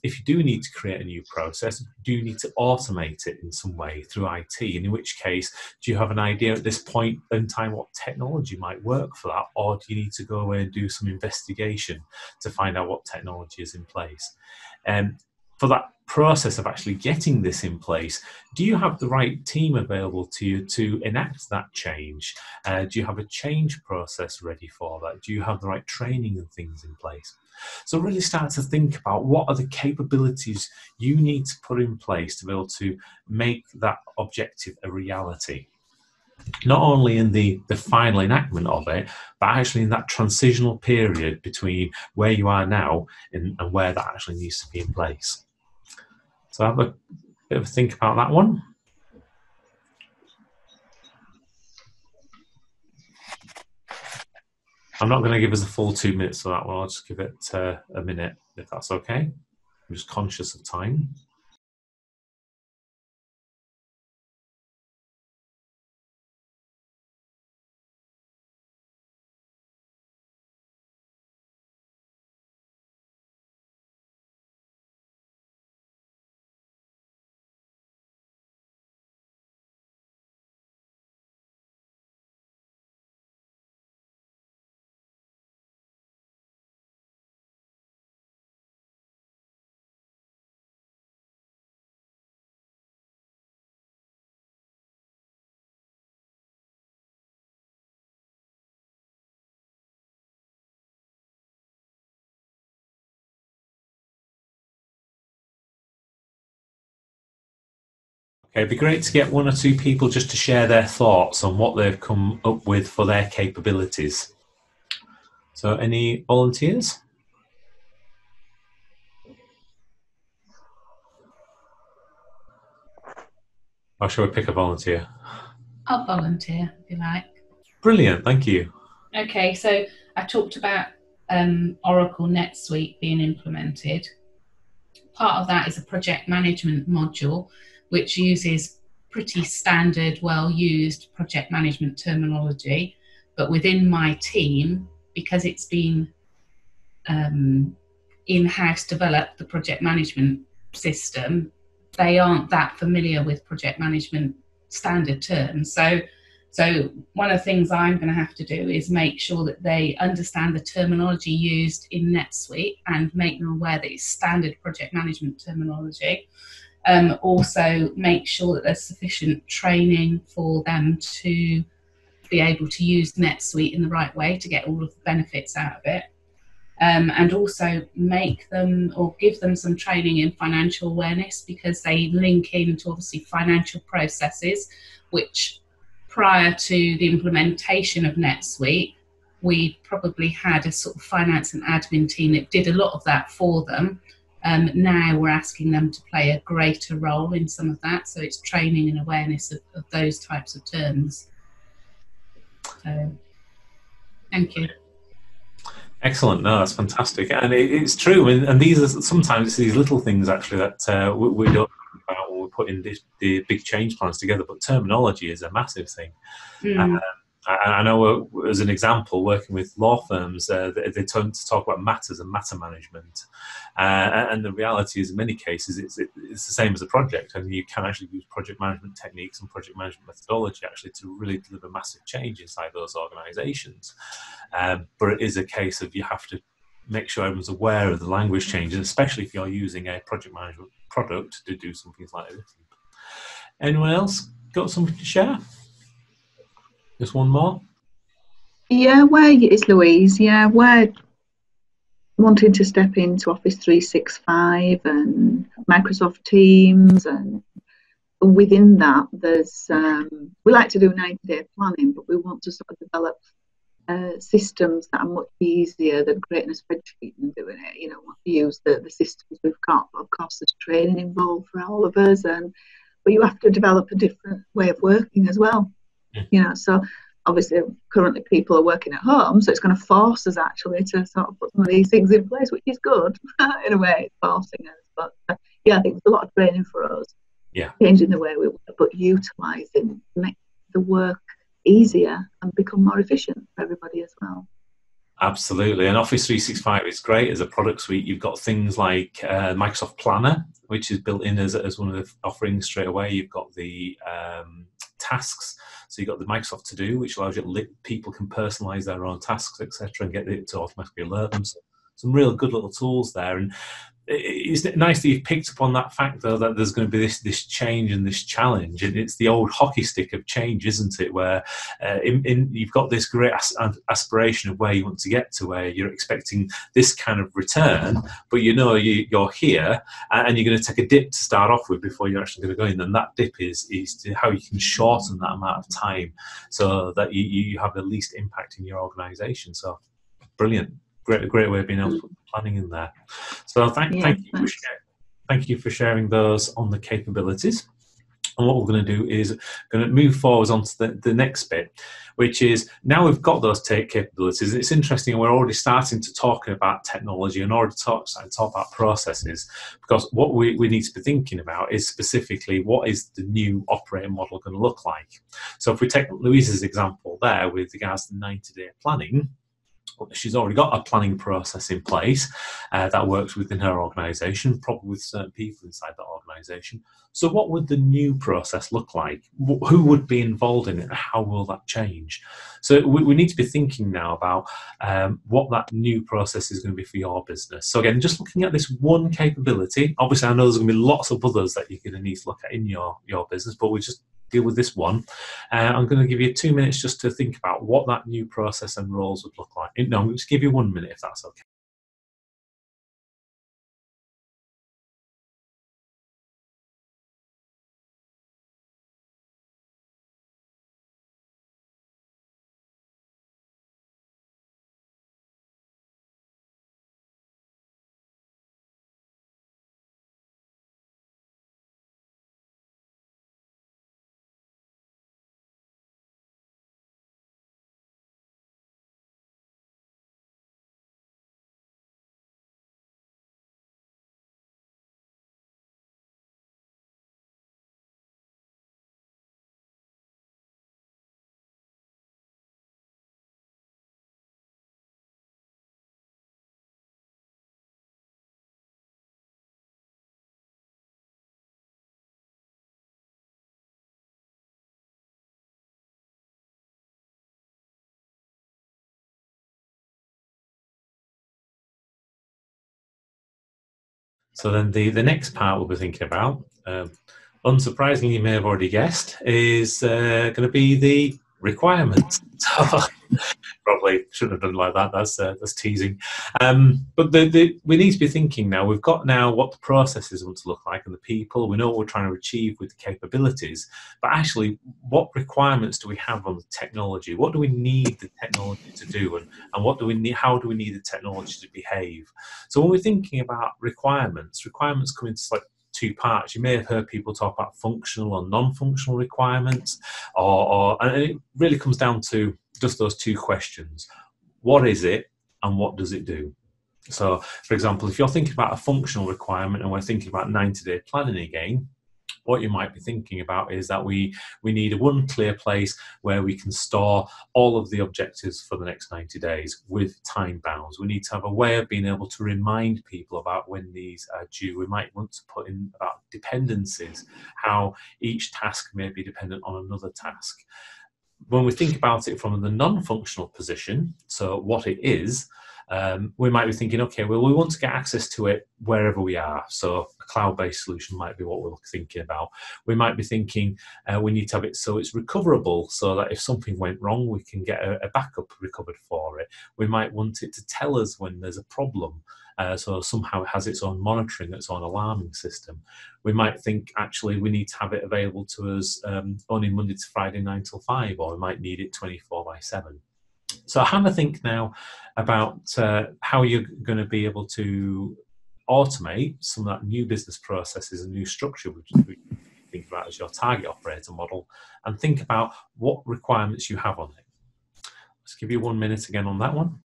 If you do need to create a new process, do you need to automate it in some way through IT? And in which case, do you have an idea at this point in time what technology might work for that? Or do you need to go away and do some investigation to find out what technology is in place? For that process of actually getting this in place, do you have the right team available to you to enact that change? Do you have a change process ready for that? Do you have the right training and things in place? So really start to think about what are the capabilities you need to put in place to be able to make that objective a reality. Not only in the final enactment of it, but actually in that transitional period between where you are now and where that actually needs to be in place. So have a bit of a think about that one. I'm not going to give us a full 2 minutes for that one. I'll just give it a minute, if that's okay. I'm just conscious of time. Okay, it'd be great to get 1 or 2 people just to share their thoughts on what they've come up with for their capabilities. So any volunteers? Or shall we pick a volunteer? I'll volunteer if you like. Brilliant, thank you. Okay, so I talked about Oracle NetSuite being implemented. Part of that is a project management module, which uses pretty standard, well-used project management terminology. But within my team, because it's been in-house developed, the project management system, they aren't that familiar with project management standard terms. So one of the things I'm going to have to do is make sure that they understand the terminology used in NetSuite and make them aware that it's standard project management terminology. Also make sure that there's sufficient training for them to be able to use NetSuite in the right way to get all of the benefits out of it. And also make them or give them some training in financial awareness, because they link into obviously financial processes, which prior to the implementation of NetSuite, we probably had a sort of finance and admin team that did a lot of that for them. Now we're asking them to play a greater role in some of that. So it's training and awareness of those types of terms. So, thank you. Excellent. No, that's fantastic, and it's true. And these are sometimes it's these little things actually that we don't think about when we're putting the big change plans together. But terminology is a massive thing. I know, as an example, working with law firms, they tend to talk about matters and matter management. And the reality is, in many cases, it's the same as a project. And you can actually use project management techniques and project management methodology actually to really deliver massive change inside those organisations. But it is a case of you have to make sure everyone's aware of the language changes, especially if you're using a project management product to do something slightly different. Anyone else got something to share? Just one more? Yeah, it's Louise. Yeah, we're wanting to step into Office 365 and Microsoft Teams, and within that, there's we like to do 90-day planning, but we want to sort of develop systems that are much easier than creating a spreadsheet and doing it. You know, we use the systems we've got, but of course, there's training involved for all of us, but you have to develop a different way of working as well. You know, so obviously currently people are working at home, so it's going to force us actually to sort of put some of these things in place, which is good in a way. It's forcing us, but yeah, I think there's a lot of training for us. Yeah, changing the way we work, but utilising to make the work easier and become more efficient for everybody as well. Absolutely, and Office 365 is great as a product suite. You've got things like Microsoft Planner, which is built in as one of the offerings straight away. You've got the tasks, so you've got the Microsoft To Do, which allows you people can personalise their own tasks, etc., and get it to automatically alert them. So some real good little tools there. And it's nice that you've picked up on that fact, though, that there's going to be this change and this challenge, and it's the old hockey stick of change, isn't it? Where you've got this great aspiration of where you want to get to, where you're expecting this kind of return, but you know you're here, and you're going to take a dip to start off with before you're actually going to go in. And that dip is how you can shorten that amount of time so that you have the least impact in your organisation. So brilliant. Great way of being able to put planning in there. So thank you for sharing those on the capabilities. And what we're going to do is going to move forward on to the next bit, which is now we've got those capabilities. It's interesting, we're already starting to talk about technology and already talk about processes, because what we need to be thinking about is specifically what is the new operating model going to look like. So if we take Louise's example there with regards to 90-day planning, she's already got a planning process in place that works within her organisation, probably with certain people inside that organisation. So what would the new process look like? Who would be involved in it? How will that change? So we need to be thinking now about what that new process is going to be for your business. So again, just looking at this one capability, obviously I know there's going to be lots of others that you're going to need to look at in your business, but we just deal with this one. I'm going to give you 2 minutes just to think about what that new process and roles would look like. No, I'm going to give you 1 minute if that's okay. So then the next part we'll be thinking about, unsurprisingly, you may have already guessed, is going to be the requirements. So probably shouldn't have done like that. That's teasing. But we need to be thinking now. We've got now what the processes want to look like and the people. We know what we're trying to achieve with the capabilities. But actually, what requirements do we have on the technology? What do we need the technology to do, and what do we need? How do we need the technology to behave? So when we're thinking about requirements come into like two parts. You may have heard people talk about functional or non-functional requirements, and it really comes down to just those two questions. What is it, and what does it do? So, for example, if you're thinking about a functional requirement and we're thinking about 90-day planning again, what you might be thinking about is that we need one clear place where we can store all of the objectives for the next 90 days with time bounds. We need to have a way of being able to remind people about when these are due. We might want to put in about dependencies, how each task may be dependent on another task. When we think about it from the non-functional position, so what it is, we might be thinking, okay, well, we want to get access to it wherever we are. So a cloud-based solution might be what we're thinking about. We might be thinking we need to have it so it's recoverable, so that if something went wrong, we can get a backup recovered for it. We might want it to tell us when there's a problem. So somehow it has its own monitoring, its own alarming system. We might think, actually, we need to have it available to us only Monday to Friday, 9 till 5, or we might need it 24/7. So have a think now about how you're going to be able to automate some of that new business processes and new structure, which we think about as your target operator model, and think about what requirements you have on it. Let's give you 1 minute again on that one.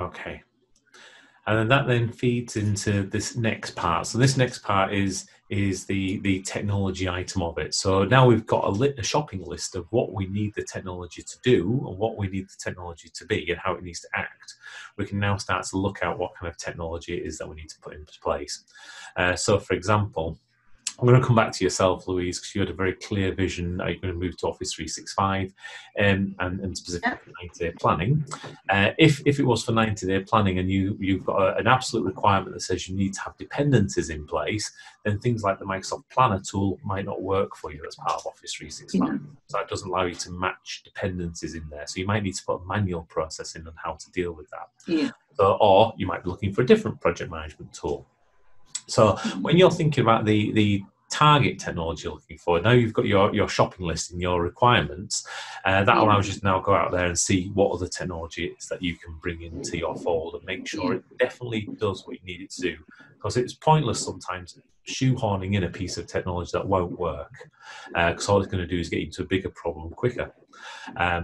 Okay. And then that feeds into this next part. So this next part is the technology item of it. So now we've got a shopping list of what we need the technology to do and what we need the technology to be and how it needs to act. We can now start to look at what kind of technology it is that we need to put into place. So for example, I'm going to come back to yourself, Louise, because you had a very clear vision. You're going to move to Office 365 and specifically 90-day planning. If it was for 90-day planning and you've got an absolute requirement that says you need to have dependencies in place, then things like the Microsoft Planner tool might not work for you as part of Office 365. Yeah. So it doesn't allow you to match dependencies in there. So you might need to put a manual process in on how to deal with that. Yeah. So, or you might be looking for a different project management tool. So when you're thinking about the target technology you're looking for, now you've got your shopping list and your requirements, that allows you to now go out there and see what other technology it is that you can bring into your fold and make sure it definitely does what you need it to do. Because it's pointless sometimes shoehorning in a piece of technology that won't work, because all it's going to do is get you to a bigger problem quicker.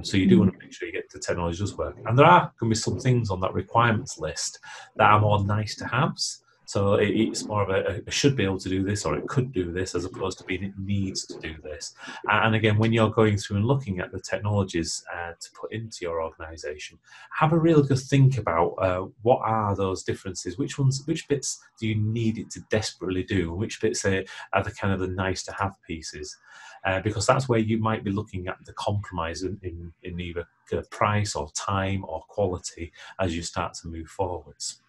So you do want to make sure you get the technology does work. And there are going to be some things on that requirements list that are more nice to haves. So it's more of a should be able to do this, or it could do this, as opposed to being it needs to do this. And again, when you're going through and looking at the technologies to put into your organisation, have a real good think about what are those differences, which bits do you need it to desperately do, and which bits are the kind of the nice to have pieces. Because that's where you might be looking at the compromise in either price or time or quality as you start to move forwards.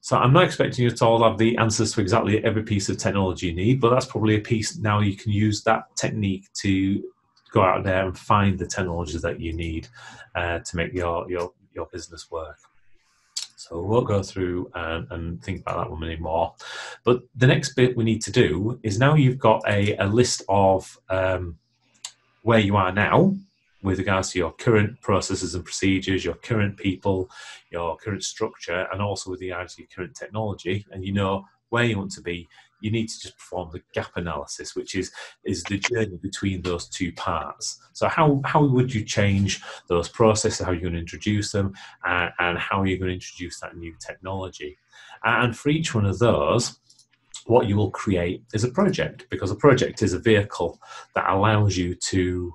So I'm not expecting you to all have the answers to exactly every piece of technology you need, but that's probably a piece now you can use that technique to go out there and find the technologies that you need to make your business work. So we'll go through and think about that one anymore. But the next bit we need to do is, now you've got a list of where you are now with regards to your current processes and procedures, your current people, your current structure, and also with regards to your current technology, and you know where you want to be, you need to just perform the gap analysis, which is the journey between those two parts. So how would you change those processes, how are you going to introduce them, and how are you going to introduce that new technology? And for each one of those, what you will create is a project, because a project is a vehicle that allows you to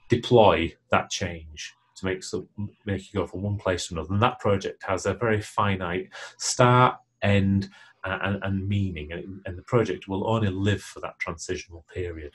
deploy that change, to make you go from one place to another. And that project has a very finite start, end, and meaning, and the project will only live for that transitional period.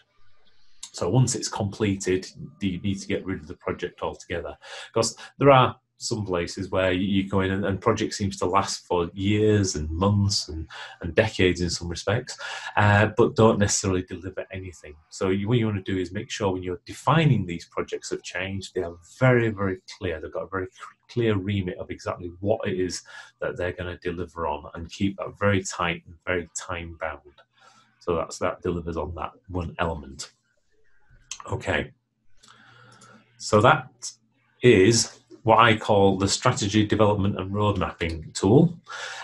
So once it's completed, you need to get rid of the project altogether, because there are some places where you go in and project seems to last for years and months and decades in some respects, but don't necessarily deliver anything. So what you want to do is make sure when you're defining these projects of change, they are very, very clear. They've got a very clear remit of exactly what it is that they're going to deliver on, and keep that very tight and very time bound. So that delivers on that one element. Okay. So that is what I call the strategy development and road mapping tool.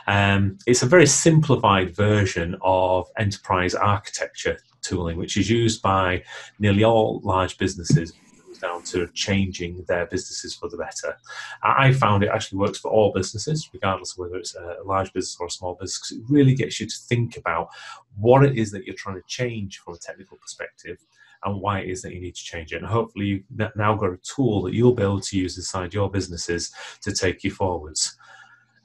It's a very simplified version of enterprise architecture tooling, which is used by nearly all large businesses down to changing their businesses for the better. I found it actually works for all businesses, regardless of whether it's a large business or a small business, because it really gets you to think about what it is that you're trying to change from a technical perspective, and why it is that you need to change it. And hopefully you've now got a tool that you'll be able to use inside your businesses to take you forwards.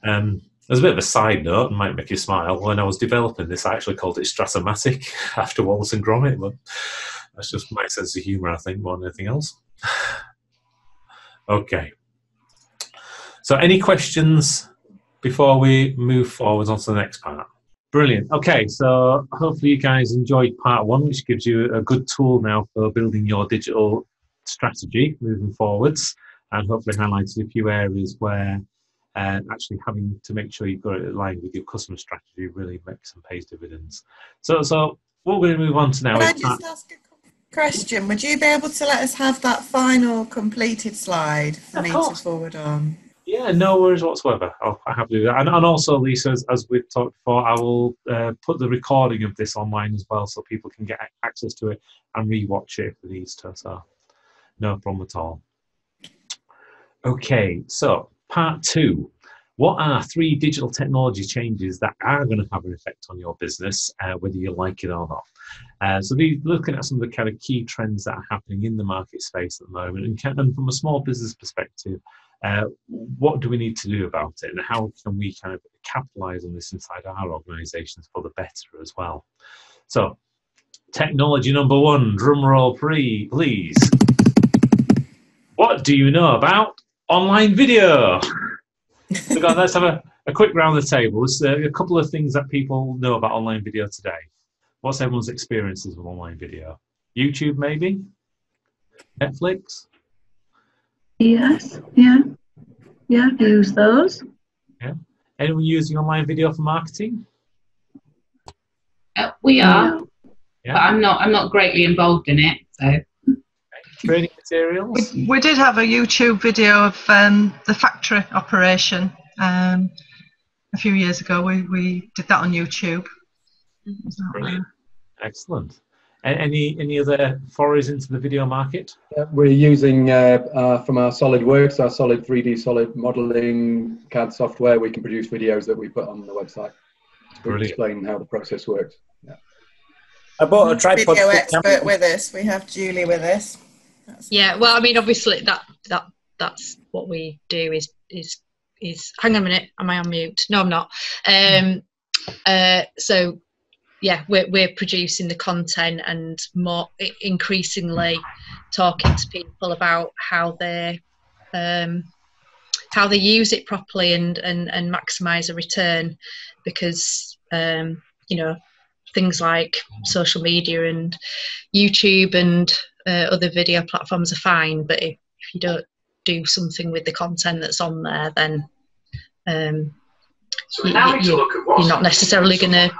As a bit of a side note, and might make you smile, when I was developing this, I actually called it Stratomatic after Wallace and Gromit, but that's just my sense of humour, I think, more than anything else. Okay. So any questions before we move forward on to the next part? Brilliant. Okay, so hopefully you guys enjoyed part one, which gives you a good tool now for building your digital strategy moving forwards, and hopefully highlighted a few areas where actually having to make sure you've got it aligned with your customer strategy really makes and pays dividends. So what we're going to move on to now is... Can I just ask a question? Would you be able to let us have that final completed slide for me to forward on? Yeah, no worries whatsoever. I'll have to do that. And also, Lisa, as we've talked before, I will put the recording of this online as well, so people can get access to it and re-watch it if they need to. So no problem at all. Okay, so part two. What are 3 digital technology changes that are going to have an effect on your business, whether you like it or not? So looking at some of the kind of key trends that are happening in the market space at the moment, and from a small business perspective, what do we need to do about it, and how can we kind of capitalize on this inside our organizations for the better as well? So technology number 1, drum roll please. What do you know about online video? So guys, let's have a quick round of the table. There's a couple of things that people know about online video today. What's everyone's experiences with online video? YouTube, maybe? Netflix? Yes, yeah, use those. Yeah. Anyone using online video for marketing? We are, yeah. But I'm not greatly involved in it. So. Okay. Training materials. We did have a YouTube video of the factory operation a few years ago. We did that on YouTube. Brilliant. Excellent. Any other forays into the video market? We're using from our SolidWorks, our solid 3D solid modeling CAD software. We can produce videos that we put on the website to explain how the process works. Yeah. I bought a tripod. Video expert with us. We have Julie with us. Yeah, well, I mean, obviously that's what we do is hang on a minute, am I on mute? No, I'm not. So yeah, we're producing the content and more increasingly talking to people about how they use it properly and maximize a return, because you know, things like social media and YouTube and other video platforms are fine, but if you don't do something with the content that's on there, then you're not necessarily going to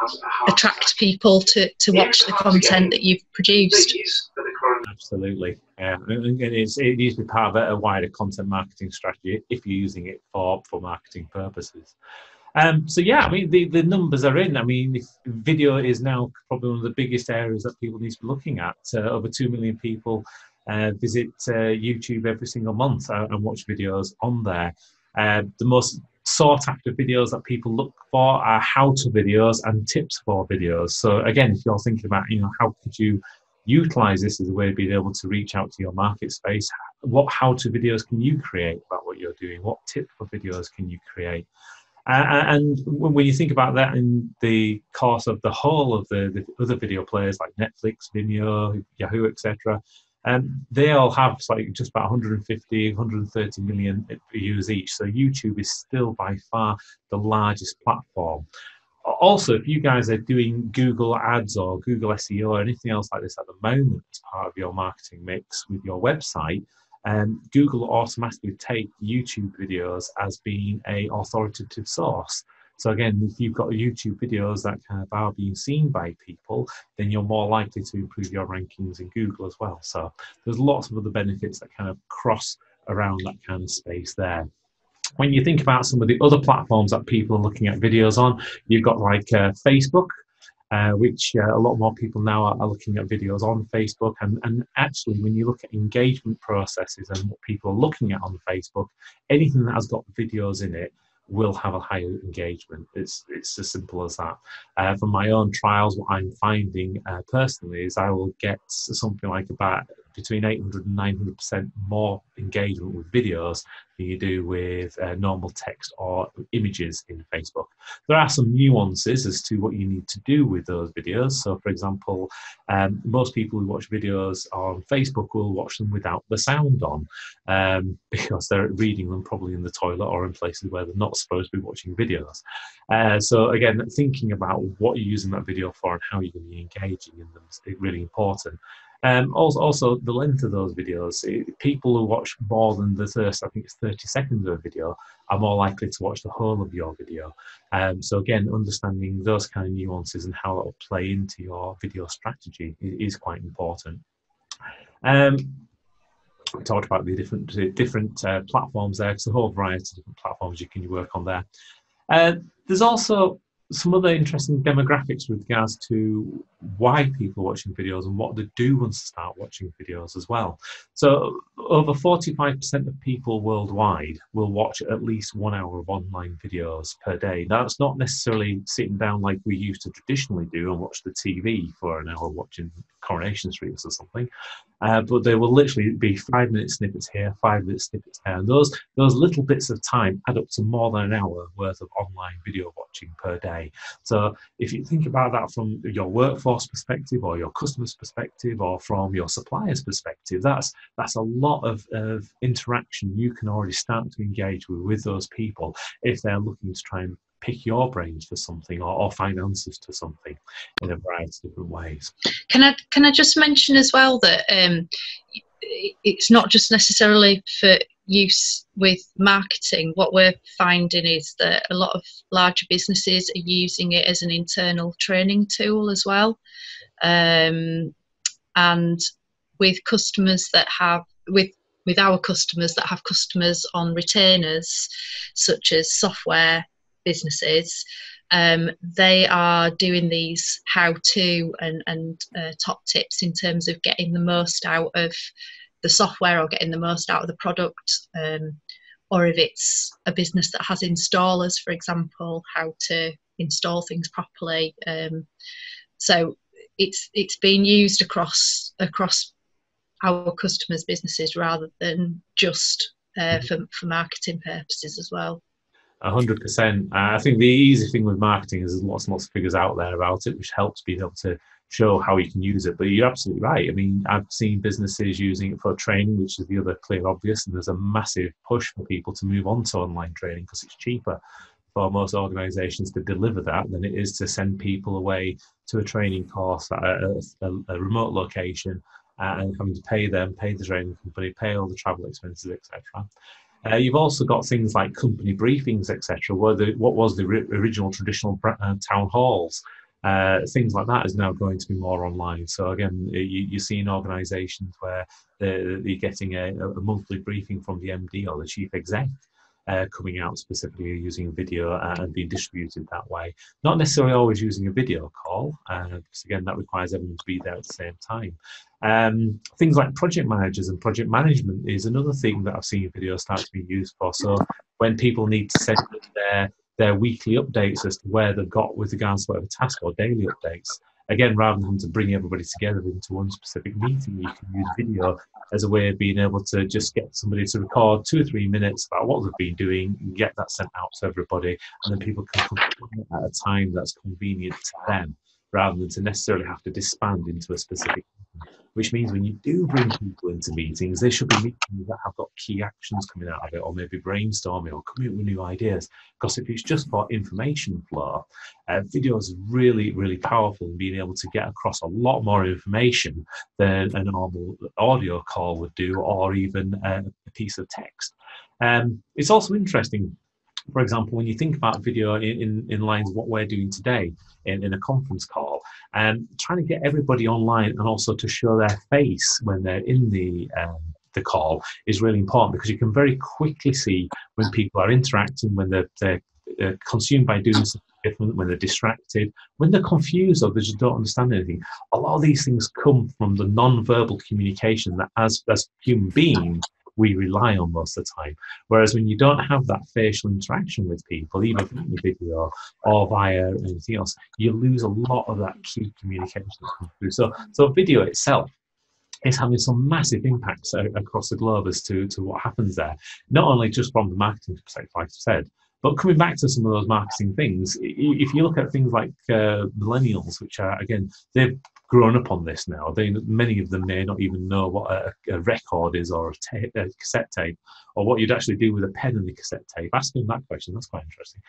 attract people to watch the content that you've produced. Absolutely. And it needs to be part of a wider content marketing strategy if you're using it for marketing purposes. So yeah, I mean, the numbers are in. I mean, video is now probably one of the biggest areas that people need to be looking at. Over 2 million people visit YouTube every single month and watch videos on there. The most sought after videos that people look for are how-to videos and tips for videos. So again, if you're thinking about, you know, how could you utilize this as a way of being able to reach out to your market space, what how-to videos can you create about what you're doing? What tip for videos can you create? And when you think about that in the course of the whole of the other video players like Netflix, Vimeo, Yahoo, etc., they all have like just about 150, 130 million views each. So YouTube is still by far the largest platform. Also, if you guys are doing Google Ads or Google SEO or anything else like this at the moment as part of your marketing mix with your website, Google will automatically take YouTube videos as being an authoritative source. So again, if you've got YouTube videos that kind of are being seen by people, then you're more likely to improve your rankings in Google as well. So there's lots of other benefits that kind of cross around that kind of space there. When you think about some of the other platforms that people are looking at videos on, you've got like Facebook, which a lot more people now are looking at videos on Facebook. And actually, when you look at engagement processes and what people are looking at on Facebook, anything that has got videos in it will have a higher engagement. It's as simple as that. From my own trials, what I'm finding personally is I will get something like about between 800 and 900% more engagement with videos than you do with normal text or images in Facebook. There are some nuances as to what you need to do with those videos. So, for example, most people who watch videos on Facebook will watch them without the sound on because they're reading them probably in the toilet or in places where they're not supposed to be watching videos. So again, thinking about what you're using that video for and how you're going to be engaging in them is really important. Also, the length of those videos. People who watch more than the first, I think it's 30 seconds of a video, are more likely to watch the whole of your video. So again, understanding those kind of nuances and how that will play into your video strategy is quite important. We talked about the different platforms there. It's a whole variety of different platforms you can work on there. There's also some other interesting demographics with regards to why people are watching videos and what they do once they start watching videos as well. So over 45% of people worldwide will watch at least 1 hour of online videos per day. Now, that's not necessarily sitting down like we used to traditionally do and watch the TV for an hour watching Coronation Street or something. But there will literally be 5-minute snippets here, 5-minute snippets there. And those little bits of time add up to more than an hour worth of online video watching per day. So if you think about that from your workforce perspective or your customer's perspective or from your supplier's perspective, that's a lot of interaction you can already start to engage with those people if they're looking to try and pick your brains for something or find answers to something in a variety of different ways. Can I just mention as well that it's not just necessarily for use with marketing. What we're finding is that a lot of larger businesses are using it as an internal training tool as well. And with customers that have with our customers that have customers on retainers, such as software businesses, they are doing these how-to and top tips in terms of getting the most out of the software or getting the most out of the product, or if it's a business that has installers, for example, how to install things properly. So it's being used across our customers' businesses rather than just for marketing purposes as well. 100%. I think the easy thing with marketing is there's lots and lots of figures out there about it, which helps being able to show how you can use it. But you're absolutely right. I mean, I've seen businesses using it for training, which is the other clear obvious, and there's a massive push for people to move on to online training because it's cheaper for most organisations to deliver that than it is to send people away to a training course at a remote location and having to pay them, pay the training company, pay all the travel expenses, etc. You've also got things like company briefings, etc., where what was the original traditional town halls, things like that is now going to be more online. So again, you're seeing organisations where they're getting a monthly briefing from the MD or the chief exec coming out specifically using video and being distributed that way. Not necessarily always using a video call, because again, that requires everyone to be there at the same time. Things like project managers and project management is another thing that I've seen videos start to be used for. So when people need to send their weekly updates as to where they've got with regards to whatever task or daily updates, again, rather than having to bring everybody together into one specific meeting, you can use video as a way of being able to just get somebody to record 2 or 3 minutes about what they've been doing and get that sent out to everybody, and then people can complete it at a time that's convenient to them, rather than to necessarily have to disband into a specific meeting. Which means when you do bring people into meetings, they should be meetings that have got key actions coming out of it, or maybe brainstorming or coming up with new ideas. Because if it's just for information flow, video is really, really powerful in being able to get across a lot more information than a normal audio call would do, or even a piece of text. It's also interesting, for example, when you think about video in lines of what we're doing today in a conference call, and trying to get everybody online and also to show their face when they're in the call is really important, because you can very quickly see when people are interacting, when they're consumed by doing something different, when they're distracted, when they're confused or they just don't understand anything. A lot of these things come from the non-verbal communication that as human beings we rely on most of the time. Whereas when you don't have that facial interaction with people, either via video or via anything else, you lose a lot of that key communication that comes through. So video itself is having some massive impacts across the globe as to what happens there. Not only just from the marketing perspective, like I said, but coming back to some of those marketing things, if you look at things like millennials, which are, again, they've grown up on this now. Many of them may not even know what a record is, or a cassette tape, or what you'd actually do with a pen and a cassette tape. Ask them that question, that's quite interesting.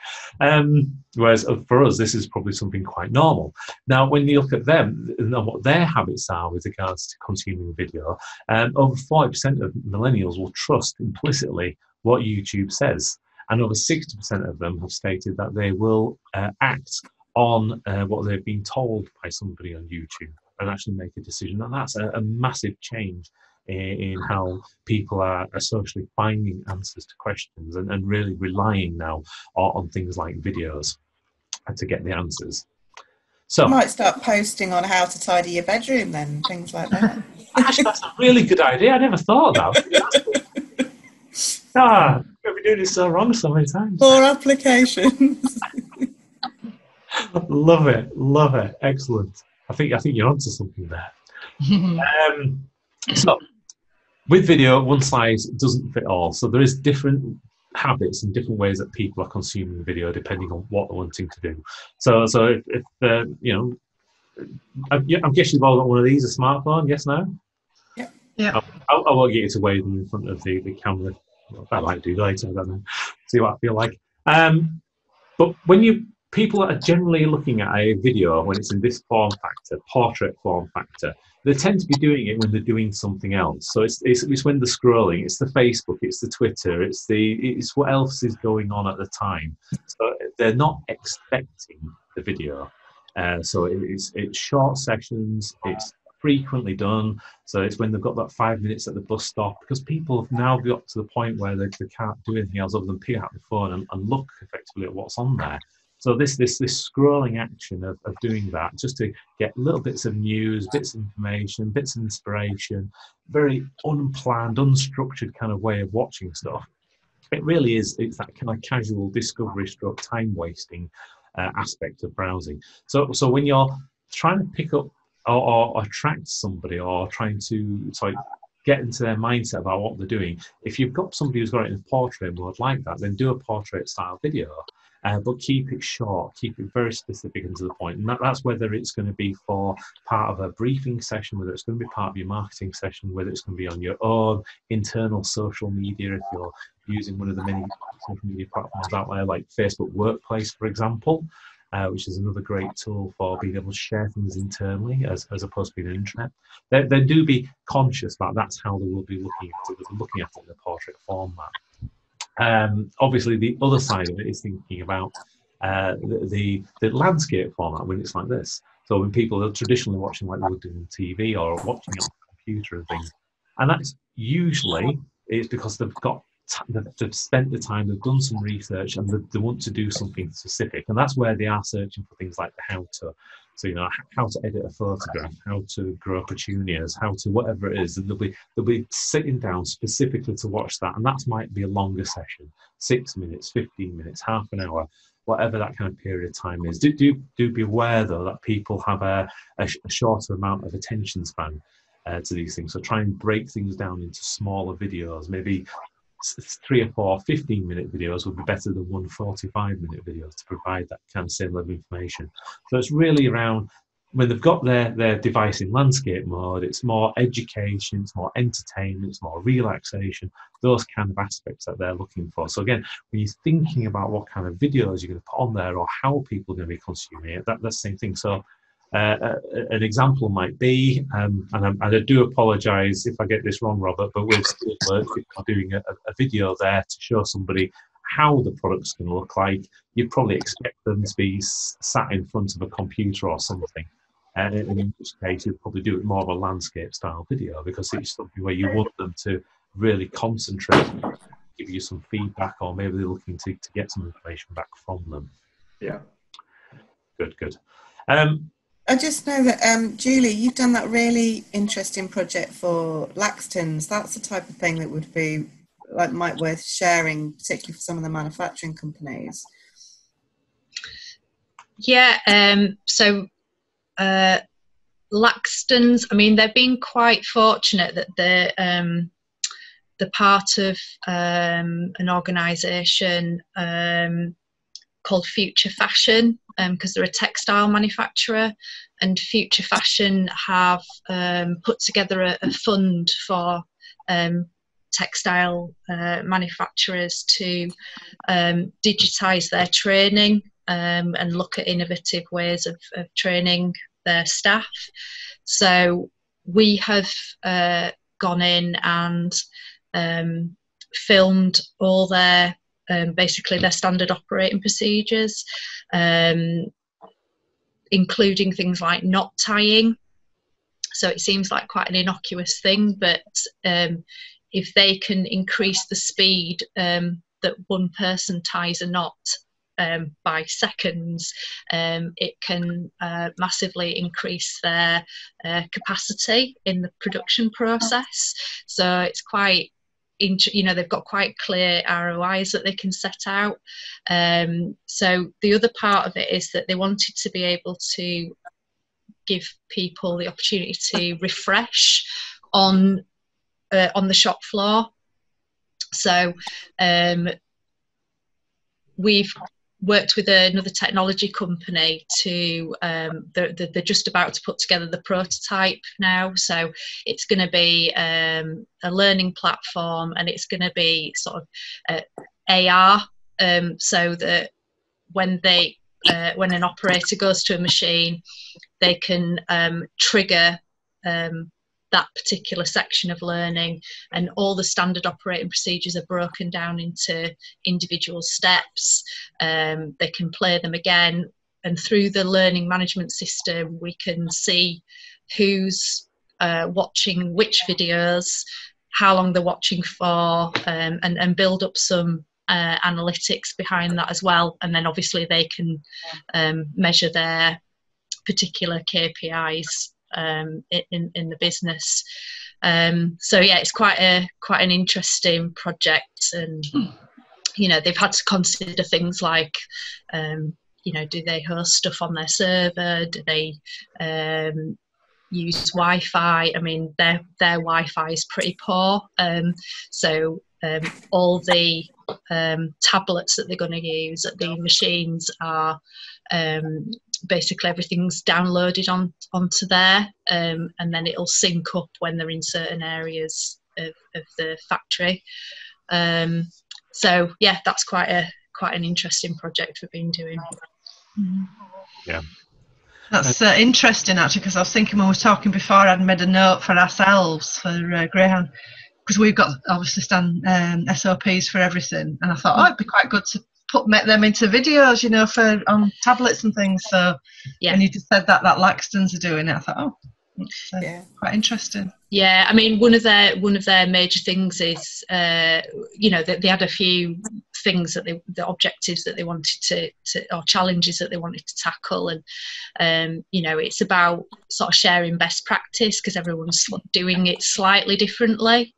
Whereas for us, this is probably something quite normal. Now, when you look at them and what their habits are with regards to consuming video, over 40% of millennials will trust implicitly what YouTube says. And over 60% of them have stated that they will act on what they've been told by somebody on YouTube and actually make a decision. And that's a massive change in how people are socially finding answers to questions, and really relying now on things like videos to get the answers. So you might start posting on how to tidy your bedroom then, things like that. Actually, that's a really good idea. I never thought of that. We've been doing this so wrong so many times. More applications. Love it, excellent. I think you're onto something there. So with video, one size doesn't fit all. So there is different habits and different ways that people are consuming video depending on what they're wanting to do. So if you know, I'm guessing you've all got one of these, a smartphone. Yes, no? Yeah. I won't get you to wave them in front of the camera. I might do later. I don't know. See what I feel like. But when people are generally looking at a video when it's in this form factor, portrait form factor, they tend to be doing it when they're doing something else. So it's when they're scrolling, it's the Facebook, it's the Twitter, it's what else is going on at the time. So they're not expecting the video. So it's short sessions, it's frequently done. So it's when they've got that 5 minutes at the bus stop, because people have now got to the point where they can't do anything else other than pick out the phone and look effectively at what's on there. So this scrolling action of doing that, just to get little bits of news, bits of information, bits of inspiration, very unplanned, unstructured kind of way of watching stuff. It really is, it's that kind of casual discovery stroke time wasting aspect of browsing. So when you're trying to pick up or attract somebody, or trying to get into their mindset about what they're doing, if you've got somebody who's got it in portrait mode like that, then do a portrait style video. But keep it short, keep it very specific and to the point. And that's whether it's going to be for part of a briefing session, whether it's going to be part of your marketing session, whether it's going to be on your own internal social media, if you're using one of the many social media platforms out there, like Facebook Workplace, for example, which is another great tool for being able to share things internally as opposed to being an intranet. They do be conscious about that's how they will be looking at it. They're looking at it in the portrait format. Obviously, the other side of it is thinking about the landscape format when it's like this. So when people are traditionally watching like they would do on TV or watching it on the computer and things, and that's usually it's because they've spent the time, they've done some research, and they want to do something specific, and that's where they are searching for things like the how-to. So, you know, how to edit a photograph, how to grow petunias, how to whatever it is, and they'll be sitting down specifically to watch that, and that might be a longer session, 6 minutes, 15 minutes, half an hour. whatever that kind of period of time is. Do be aware though that people have a shorter amount of attention span to these things. So try and break things down into smaller videos. Maybe 3 or 4 15-minute videos would be better than 1 45-minute video to provide that kind of same level of information. So it's really around when they've got their device in landscape mode, it's more education, it's more entertainment, it's more relaxation, those kind of aspects that they're looking for. So again, when you're thinking about what kind of videos you're going to put on there or how people are going to be consuming it, that's the same thing. So an example might be, and I do apologise if I get this wrong, Robert, but we're doing a video there to show somebody how the product's going to look like. You'd probably expect them to be sat in front of a computer or something. And in which case, you'd probably do it more of a landscape style video, because it's something where you want them to really concentrate, give you some feedback, or maybe they're looking to get some information back from them. Yeah. Good. I just know that, Julie, you've done that really interesting project for Laxton's. That's the type of thing that would be might worth sharing, particularly for some of the manufacturing companies. Yeah, so Laxton's, I mean, they've been quite fortunate that they're part of an organisation called Future Fashion, because they're a textile manufacturer, and Future Fashion have put together a fund for textile manufacturers to digitise their training and look at innovative ways of training their staff. So we have gone in and filmed all their basically their standard operating procedures, including things like knot tying. So it seems like quite an innocuous thing, but if they can increase the speed that one person ties a knot by seconds, it can massively increase their capacity in the production process. So it's quite, they've got quite clear ROIs that they can set out. So the other part of it is that they wanted to be able to give people the opportunity to refresh on the shop floor. So we've worked with another technology company to they're just about to put together the prototype now. So it's going to be a learning platform, and it's going to be sort of AR, so that when an operator goes to a machine, they can trigger that particular section of learning, and all the standard operating procedures are broken down into individual steps. They can play them again, and through the learning management system we can see who's watching which videos, how long they're watching for, and build up some analytics behind that as well. And then obviously they can measure their particular KPIs in the business. So yeah, it's quite an interesting project, and they've had to consider things like do they host stuff on their server, do they use Wi-Fi? I mean, their Wi-Fi is pretty poor, so all the tablets that they're going to use at the machines are basically everything's downloaded onto there, and then it'll sync up when they're in certain areas of the factory. So yeah, that's quite an interesting project we've been doing. Yeah. That's interesting, actually, because I was thinking when we were talking before, I'd made a note for ourselves, for Greyhound, because we've got obviously SOPs for everything, and I thought, it'd be quite good to make them into videos, for on tablets and things. So yeah, when you just said that Laxton's are doing it, I thought, it's quite interesting. Yeah, I mean, one of their major things is, they had a few things that the objectives that they wanted to or challenges that they wanted to tackle, and it's about sort of sharing best practice, because everyone's doing it slightly differently.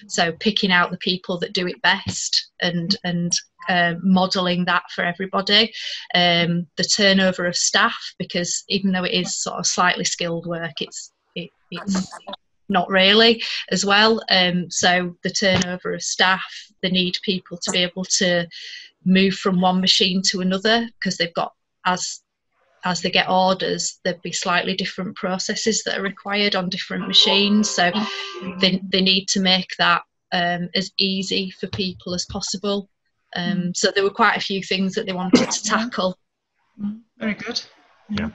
So picking out the people that do it best and modelling that for everybody. The turnover of staff, because even though it is sort of slightly skilled work, it's not really as well. So the turnover of staff, they need people to be able to move from one machine to another, because they've got, as they get orders, there'd be slightly different processes that are required on different machines. So they need to make that as easy for people as possible. So there were quite a few things that they wanted to tackle. Very good. Yeah.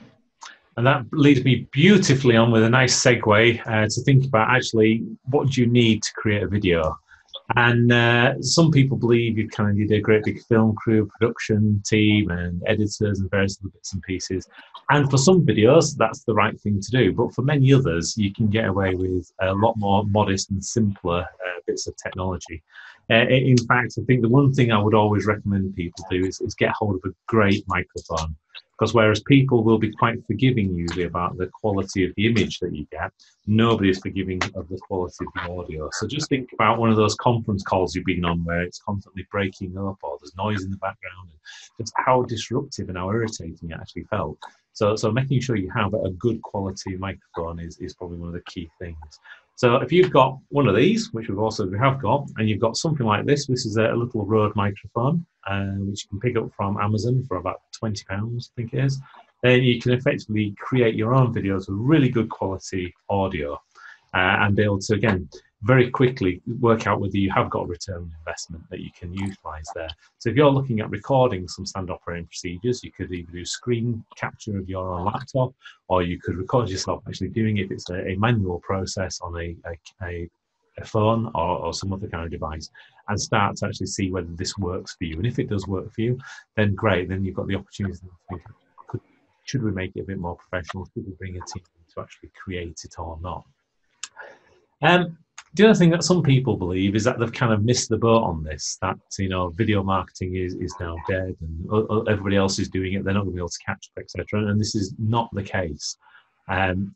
And that leads me beautifully on with a nice segue to think about actually what do you need to create a video. And some people believe you kind of need a great big film crew, production team and editors and various other bits and pieces. And for some videos, that's the right thing to do. But for many others, you can get away with a lot more modest and simpler bits of technology. In fact, I think the one thing I would always recommend people do is get hold of a great microphone. Because whereas people will be quite forgiving usually about the quality of the image that you get, nobody is forgiving of the quality of the audio. So just think about one of those conference calls you've been on where it's constantly breaking up or there's noise in the background, and just how disruptive and how irritating it actually felt. So making sure you have a good quality microphone is probably one of the key things. So if you've got one of these, which we have got, and you've got something like this is a little Rode microphone, which you can pick up from Amazon for about £20, I think it is. Then you can effectively create your own videos with really good quality audio and be able to, again, very quickly work out whether you have got a return on investment that you can utilise there. So if you're looking at recording some standard operating procedures, you could either do screen capture of your own laptop, or you could record yourself actually doing it if it's a manual process on a phone or some other kind of device, and start to actually see whether this works for you. And if it does work for you, then great, then you've got the opportunity to think, should we make it a bit more professional? Should we bring a team to actually create it or not? The other thing that some people believe is that they've kind of missed the boat on this, that, you know, video marketing is now dead and everybody else is doing it, they're not going to be able to catch up, etc. And this is not the case.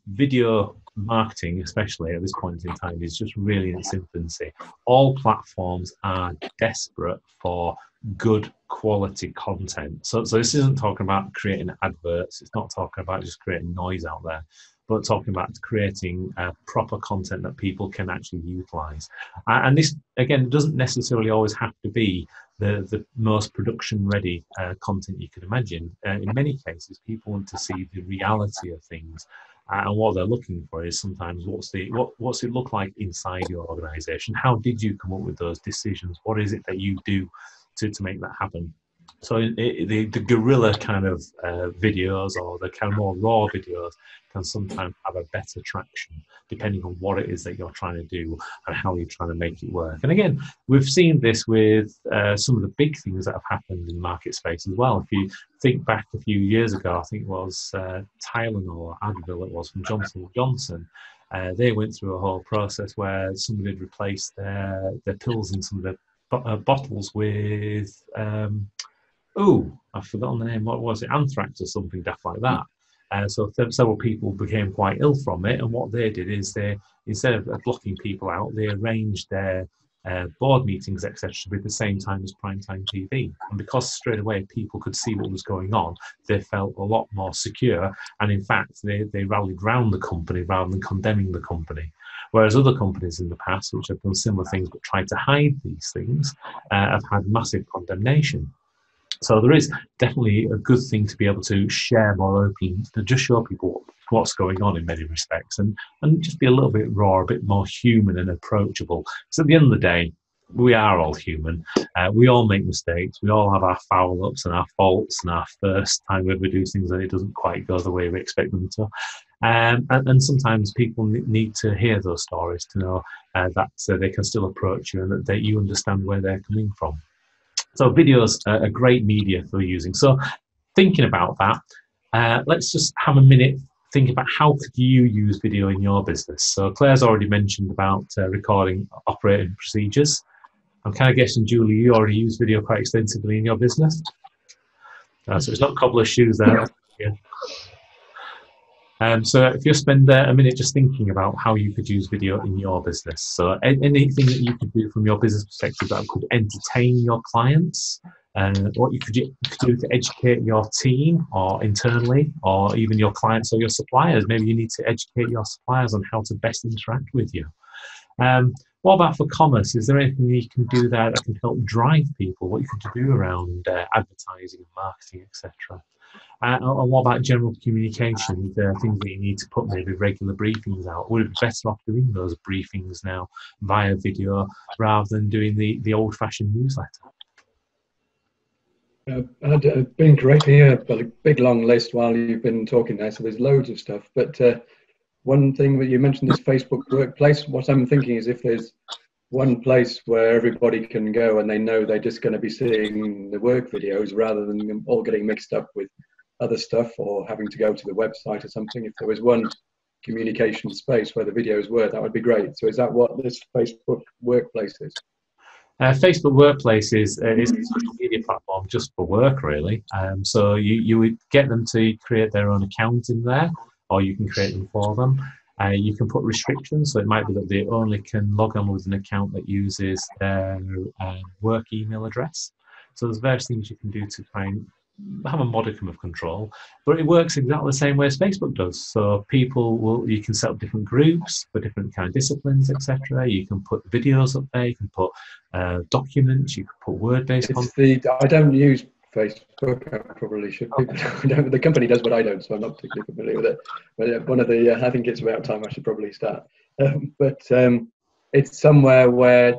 Video marketing, especially at this point in time, is just really in its infancy. All platforms are desperate for good quality content. So this isn't talking about creating adverts, it's not talking about just creating noise out there, but talking about creating proper content that people can actually utilize. And this, again, doesn't necessarily always have to be the most production ready content you could imagine. In many cases, people want to see the reality of things. And what they're looking for is sometimes what's it look like inside your organization? How did you come up with those decisions? What is it that you do to make that happen? So the guerrilla kind of videos, or the kind of more raw videos, can sometimes have a better traction depending on what it is that you're trying to do and how you're trying to make it work. And again, we've seen this with some of the big things that have happened in the market space as well. If you think back a few years ago, I think it was Tylenol or Advil, it was from Johnson & Johnson. They went through a whole process where somebody had replaced their pills in some of the bottles with I've forgotten the name. What was it? Anthrax or something daft like that. So several people became quite ill from it. And what they did is they, instead of blocking people out, they arranged their board meetings, etc., to be at the same time as primetime TV. And because straight away people could see what was going on, they felt a lot more secure. And in fact, they rallied round the company rather than condemning the company. Whereas other companies in the past, which have done similar things but tried to hide these things, have had massive condemnation. So there is definitely a good thing to be able to share more openly, to just show people what's going on in many respects, and just be a little bit raw, a bit more human and approachable. Because at the end of the day, we are all human. We all make mistakes. We all have our foul-ups and our faults and our first time where we do things and it doesn't quite go the way we expect them to. And sometimes people need to hear those stories to know that they can still approach you and that you understand where they're coming from. So videos are a great media for using. So thinking about that, let's just have a minute thinking about how could you use video in your business. So Claire's already mentioned about recording operating procedures. I'm kind of guessing, Julie, you already use video quite extensively in your business. So it's not cobbler's shoes there. Yeah. So if you spend a minute just thinking about how you could use video in your business. So anything that you could do from your business perspective that could entertain your clients, And what you could do to educate your team or internally, or even your clients or your suppliers. Maybe you need to educate your suppliers on how to best interact with you. What about for commerce? Is there anything you can do there that can help drive people? What you could do around advertising and marketing, etc. And what about general communication? There are things that you need to put maybe regular briefings out. Would it be better off doing those briefings now via video rather than doing the old-fashioned newsletter? I've been creating a big long list while you've been talking there, so there's loads of stuff. But one thing that you mentioned is Facebook Workplace. What I'm thinking is if there's one place where everybody can go and they know they're just going to be seeing the work videos rather than them all getting mixed up with other stuff or having to go to the website or something. If there was one communication space where the videos were, that would be great. So is that what this Facebook Workplace is? Facebook Workplace is a social media platform just for work, really. So you would get them to create their own account in there, or you can create them for them. You can put restrictions, so it might be that they only can log on with an account that uses their work email address. So there's various things you can do to try and have a modicum of control, but it works exactly the same way as Facebook does. So you can set up different groups for different kind of disciplines, etc. You can put videos up there, you can put documents, you can put word-based content. I don't use Facebook. I probably should. The company does, but I don't, so I'm not particularly familiar with it. But one of the, I think it's about time I should probably start. But it's somewhere where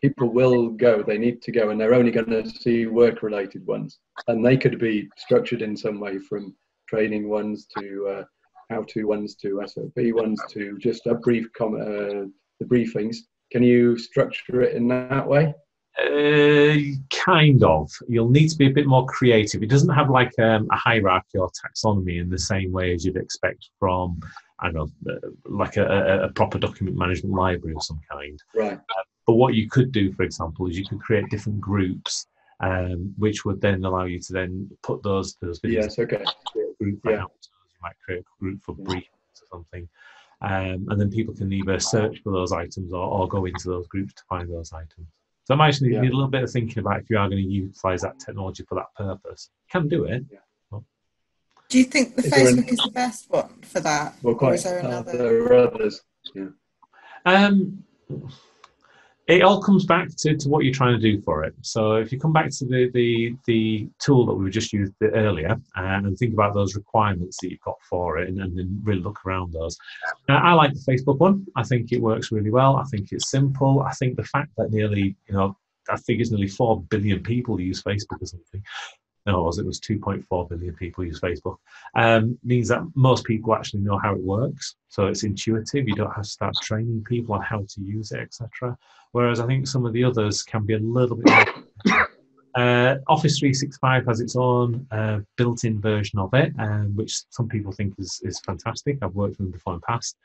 people will go. They need to go, and they're only going to see work-related ones, and they could be structured in some way, from training ones to how-to ones to SOP ones to just a brief the briefings. Can you structure it in that way? Kind of. You'll need to be a bit more creative. It doesn't have like a hierarchy or taxonomy in the same way as you'd expect from, I don't know, like a proper document management library of some kind. Right. But what you could do, for example, is you could create different groups, which would then allow you to then put those videos. Yes. Okay. Group for you might create a group for briefings or something, and then people can either search for those items or go into those groups to find those items. So I imagine you need a little bit of thinking about if you are going to utilise that technology for that purpose. You can do it. Yeah. Do you think the Facebook is the best one for that? Well, quite. Or is there another? There are others. Yeah. It all comes back to what you're trying to do for it. So if you come back to the tool that we just used earlier and think about those requirements that you've got for it and then really look around those. I like the Facebook one. I think it works really well. I think it's simple. I think the fact that nearly, I think it's nearly 4 billion people use Facebook or something. No, it was 2.4 billion people use Facebook. Means that most people actually know how it works. So it's intuitive. You don't have to start training people on how to use it, etc. Whereas I think some of the others can be a little bit more. Office 365 has its own built-in version of it, which some people think is fantastic. I've worked with them before in the past.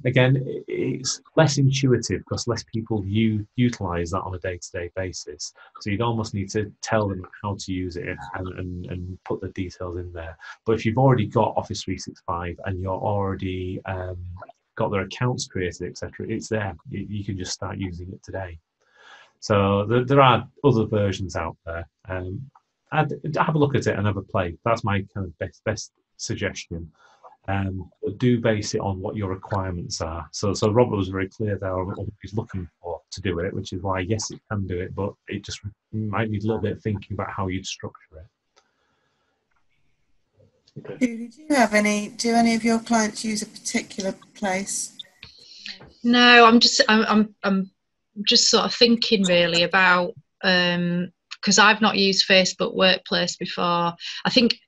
Again, it's less intuitive because less people utilise that on a day-to-day basis. So you'd almost need to tell them how to use it and put the details in there. But if you've already got Office 365 and you're already got their accounts created, etc., it's there. You can just start using it today. So there are other versions out there. I'd have a look at it and have a play. That's my kind of best suggestion. But do base it on what your requirements are. So Robert was very clear there on what he's looking for to do it, which is why, yes, it can do it, but it just might need a little bit of thinking about how you'd structure it. Okay. Do any of your clients use a particular place? No, I'm just sort of thinking really about, because I've not used Facebook Workplace before. I think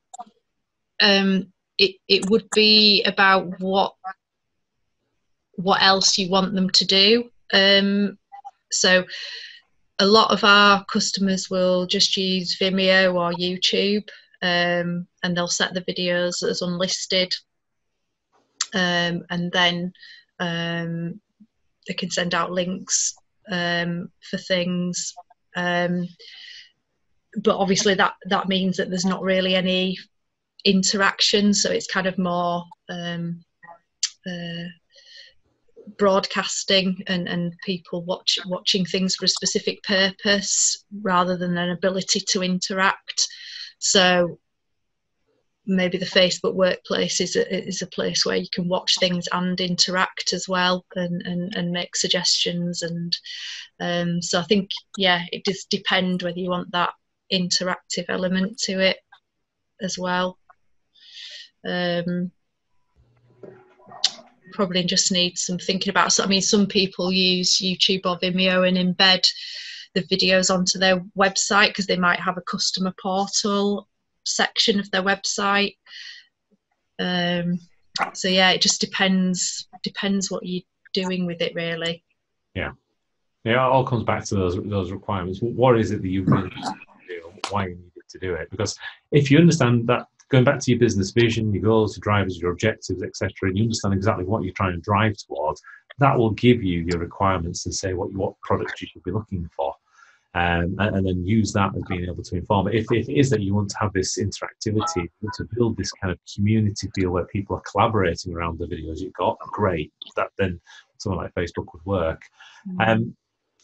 it would be about what else you want them to do. So a lot of our customers will just use Vimeo or YouTube, and they'll set the videos as unlisted, and then they can send out links for things. But obviously that means that there's not really any interaction, so it's kind of more broadcasting and people watching things for a specific purpose rather than an ability to interact. So maybe the Facebook Workplace is a place where you can watch things and interact as well, and make suggestions. And so I think, yeah, it does depend whether you want that interactive element to it as well. Probably just needs some thinking about. So I mean, some people use YouTube or Vimeo and embed the videos onto their website because they might have a customer portal section of their website. So yeah, it just depends what you're doing with it, really. Yeah, it all comes back to those requirements. What is it that you really need to do? Why you need to do it? Because if you understand that, going back to your business vision, your goals, your drivers, your objectives, etc., and you understand exactly what you're trying to drive towards, that will give you your requirements and say what products you should be looking for. And then use that as being able to inform it. If it is that you want to have this interactivity, to build this kind of community feel where people are collaborating around the videos you've got, great. That then something like Facebook would work.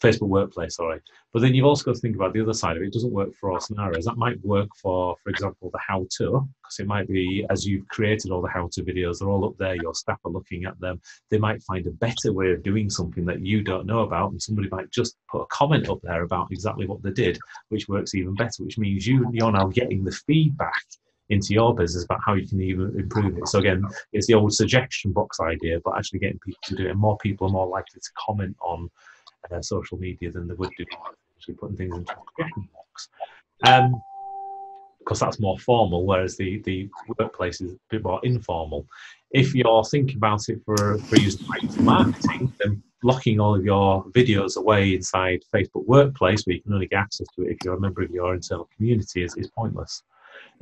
Facebook Workplace, sorry. But then you've also got to think about the other side of it. It doesn't work for all scenarios. That might work for example, the how-to, because it might be, as you've created all the how-to videos, they're all up there, your staff are looking at them. They might find a better way of doing something that you don't know about, and somebody might just put a comment up there about exactly what they did, which works even better, which means you're now getting the feedback into your business about how you can even improve it. So again, it's the old suggestion box idea, but actually getting people to do it. And more people are more likely to comment on social media than they would do actually putting things into a suggestion box, because that's more formal, whereas the workplace is a bit more informal. If you're thinking about it for using marketing, then locking all of your videos away inside Facebook Workplace, where you can only get access to it if you're a member of your internal community, is pointless.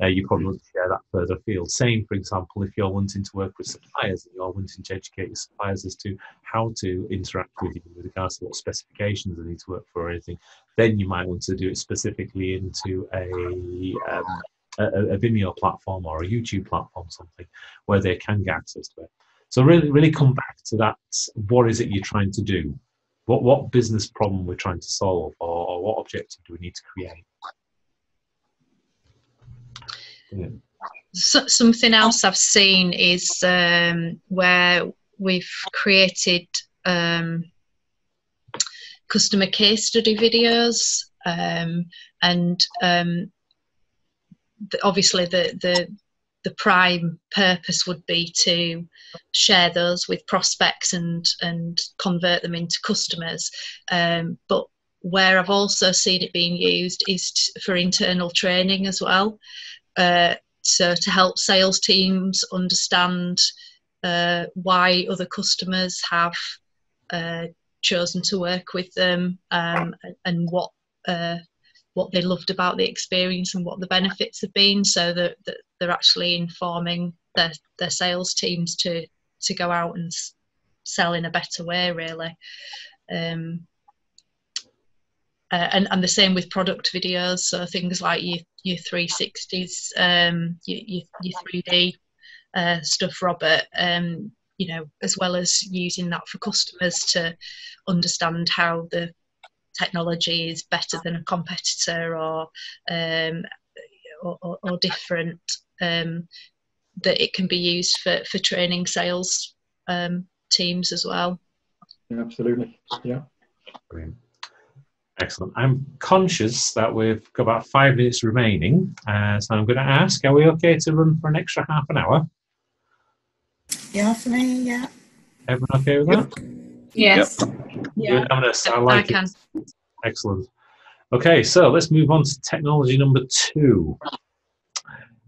You probably want to share that further afield. Same, for example, if you're wanting to work with suppliers and you're wanting to educate your suppliers as to how to interact with you with regards to what specifications they need to work for or anything, then you might want to do it specifically into a Vimeo platform or a YouTube platform, something where they can get access to it. So really come back to that. What is it you're trying to do? What business problem we're trying to solve, or what objective do we need to create? Yeah. So, something else I've seen is where we've created customer case study videos, and obviously the prime purpose would be to share those with prospects and convert them into customers. But where I've also seen it being used is for internal training as well. So to help sales teams understand why other customers have chosen to work with them, and what they loved about the experience and what the benefits have been, so that they're actually informing their sales teams to go out and sell in a better way, really. And the same with product videos, so things like your 360s, your 3D stuff, Robert, you know, as well as using that for customers to understand how the technology is better than a competitor or different, that it can be used for training sales teams as well. Yeah, absolutely. Yeah. Brilliant. Excellent. I'm conscious that we've got about 5 minutes remaining, so I'm going to ask, are we okay to run for an extra half an hour? Yeah, for me, yeah. Everyone okay with that? Yes. Yeah. I like it. Excellent. Okay, so let's move on to technology number 2.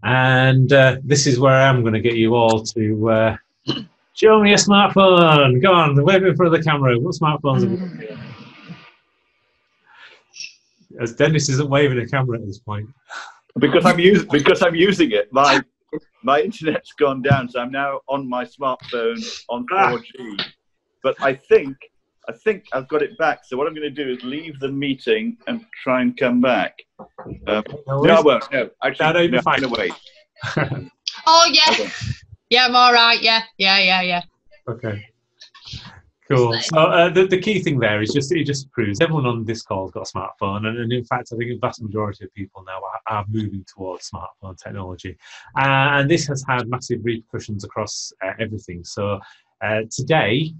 And this is where I'm going to get you all to show me a smartphone. Go on, wave it for the camera. What smartphones have we got here? As Dennis isn't waving a camera at this point. Because I'm using it. My internet's gone down, so I'm now on my smartphone on 4G. But I think I've got it back. So what I'm going to do is leave the meeting and try and come back. No, I won't. No, actually, no, I'm going to wait. Oh yeah, yeah, I'm all right. Yeah. Okay. Cool. So the key thing there is it just proves everyone on this call has got a smartphone, and in fact, I think the vast majority of people now are moving towards smartphone technology, and this has had massive repercussions across everything. So today,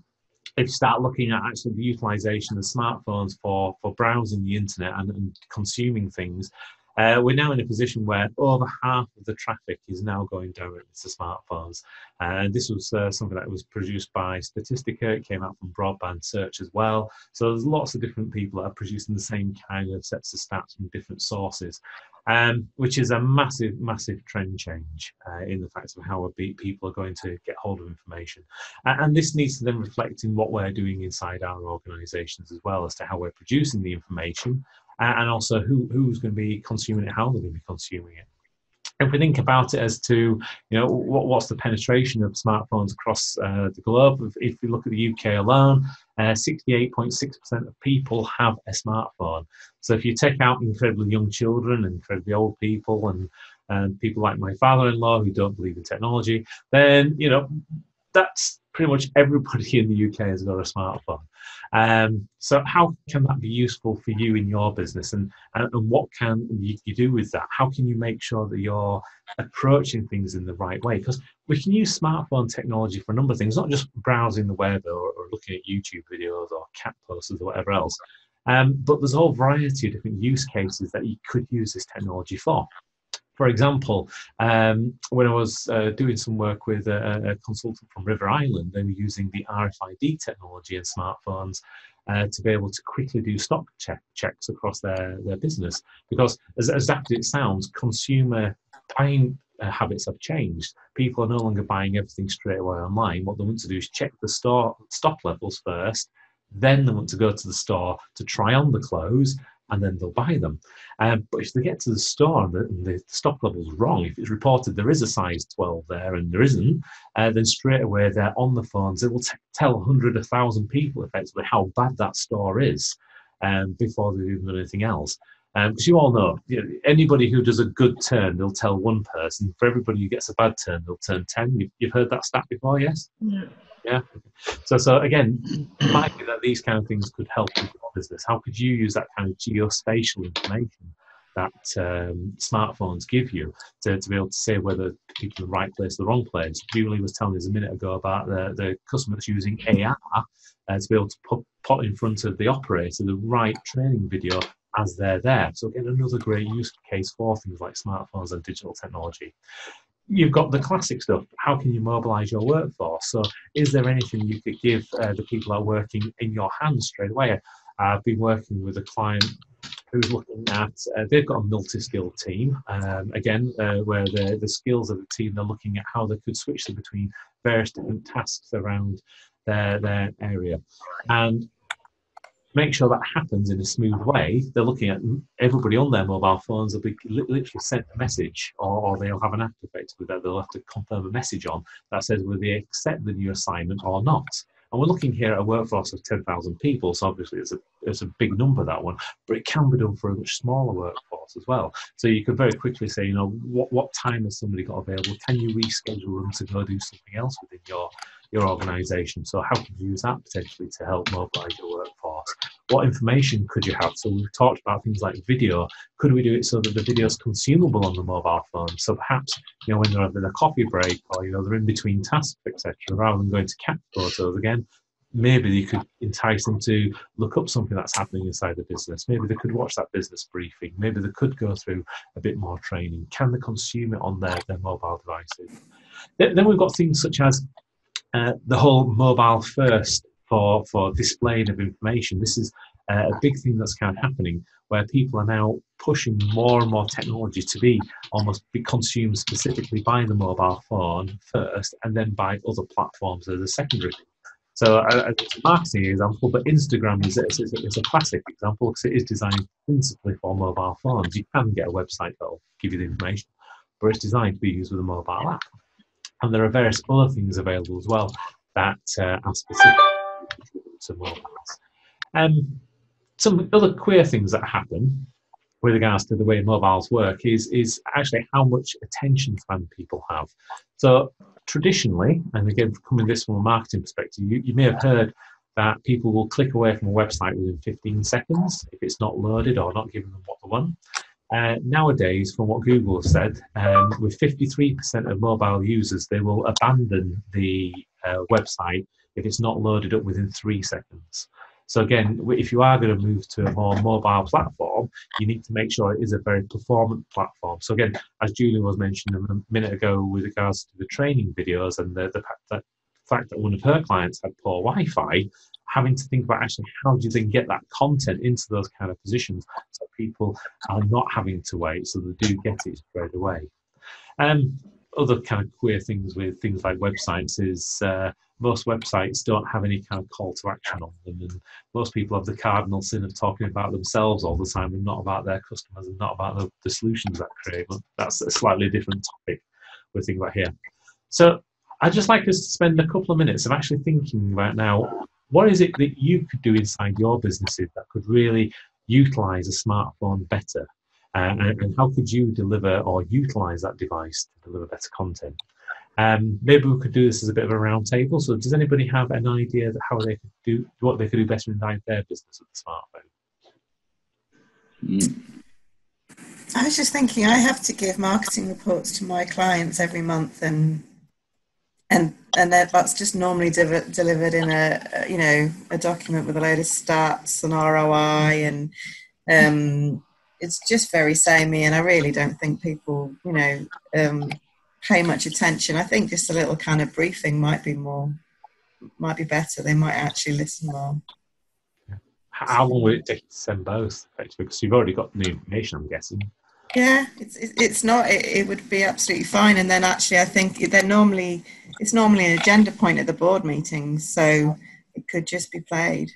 if you start looking at actually the utilisation of smartphones for browsing the internet and consuming things, we're now in a position where over half of the traffic is now going directly to smartphones. And this was something that was produced by Statistica. It came out from Broadband Search as well. So there's lots of different people that are producing the same kind of sets of stats from different sources, which is a massive, massive trend change in the fact of how people are going to get hold of information. And this needs to then reflect in what we're doing inside our organisations as well, as to how we're producing the information, and also who's going to be consuming it, how they're going to be consuming it. If we think about it as to, what's the penetration of smartphones across the globe, if we look at the UK alone, 68.6% of people have a smartphone. So if you take out incredibly young children and incredibly old people and people like my father-in-law who don't believe in technology, then, that's pretty much everybody in the UK has got a smartphone. So how can that be useful for you in your business, and what can you do with that? How can you make sure that you're approaching things in the right way? Because we can use smartphone technology for a number of things, not just browsing the web or looking at YouTube videos or cat posters or whatever else, but there's a whole variety of different use cases that you could use this technology for. For example, when I was doing some work with a consultant from River Island, they were using the RFID technology in smartphones to be able to quickly do stock checks across their business. Because as daft as it sounds, consumer buying habits have changed. People are no longer buying everything straight away online. What they want to do is check the stock levels first, then they want to go to the store to try on the clothes, and then they'll buy them. But if they get to the store and the stock level's wrong, if it's reported there is a size 12 there and there isn't, then straight away they're on the phones. It will tell 100, 1,000 people effectively how bad that store is before they've even done anything else. Because you all know, anybody who does a good turn, they'll tell one person. For everybody who gets a bad turn, they'll turn 10. You've heard that stat before, yes? Yeah. So again, it might be that these kind of things could help with your business. How could you use that kind of geospatial information that smartphones give you to be able to say whether people are in the right place or the wrong place? Julie was telling us a minute ago about the customers using AR to be able to put in front of the operator the right training video as they're there. So again, another great use case for things like smartphones and digital technology. You've got the classic stuff. How can you mobilise your workforce? So is there anything you could give the people that are working in your hands straight away? I've been working with a client who's looking at, they've got a multi-skilled team, again, where the skills of the team, they're looking at how they could switch them between various different tasks around their area. And make sure that happens in a smooth way, they're looking at everybody on their mobile phones will be literally sent a message, or they'll have an app effectively that they'll have to confirm a message on that says whether they accept the new assignment or not. And we're looking here at a workforce of 10,000 people, so obviously it's a big number, that one, but it can be done for a much smaller workforce as well. So you could very quickly say, what time has somebody got available? Can you reschedule them to go do something else within your organisation? So how could you use that potentially to help mobilise your workforce? What information could you have? So we've talked about things like video. Could we do it so that the video is consumable on the mobile phone? So perhaps, when they're having a coffee break or, they're in between tasks, etc., rather than going to cat photos again, maybe you could entice them to look up something that's happening inside the business. Maybe they could watch that business briefing. Maybe they could go through a bit more training. Can they consume it on their mobile devices? Then we've got things such as the whole mobile first for displaying of information. This is a big thing that's kind of happening, where people are now pushing more and more technology to be consumed specifically by the mobile phone first, and then by other platforms as a secondary thing. So it's a marketing example, but Instagram is a classic example because it is designed principally for mobile phones. You can get a website that will give you the information, but it's designed to be used with a mobile app. And there are various other things available as well that are specific to mobiles. Some other queer things that happen with regards to the way mobiles work is actually how much attention span people have. So traditionally, and again, coming this from a marketing perspective, you may have heard that people will click away from a website within 15 seconds if it's not loaded or not giving them what they want. Nowadays, from what Google has said, with 53% of mobile users, they will abandon the website if it's not loaded up within 3 seconds. So again, if you are going to move to a more mobile platform, you need to make sure it is a very performant platform. So again, as Julie was mentioning a minute ago with regards to the training videos and the fact that one of her clients had poor Wi-Fi, having to think about actually how do you then get that content into those kind of positions so people are not having to wait, so they do get it straight away. Other kind of queer things with things like websites is most websites don't have any kind of call to action on them, and most people have the cardinal sin of talking about themselves all the time and not about their customers and not about the solutions that create. But that's a slightly different topic we're thinking about here. So I'd just like us to spend a couple of minutes of actually thinking about now, what is it that you could do inside your businesses that could really utilize a smartphone better? And how could you deliver or utilize that device to deliver better content? Maybe we could do this as a bit of a round table. So does anybody have an idea that how they could do, what they could do better inside their business with the smartphone? I was just thinking, I have to give marketing reports to my clients every month, and that's just normally delivered in a document with a load of stats and ROI, and it's just very samey, and I really don't think people pay much attention. I think just a little kind of briefing might be better. They might actually listen more. How long will it take you to send both, effectively? Because you've already got the information, I'm guessing. Yeah, it's not. It would be absolutely fine. And then actually, I think it's normally an agenda point at the board meetings, so it could just be played.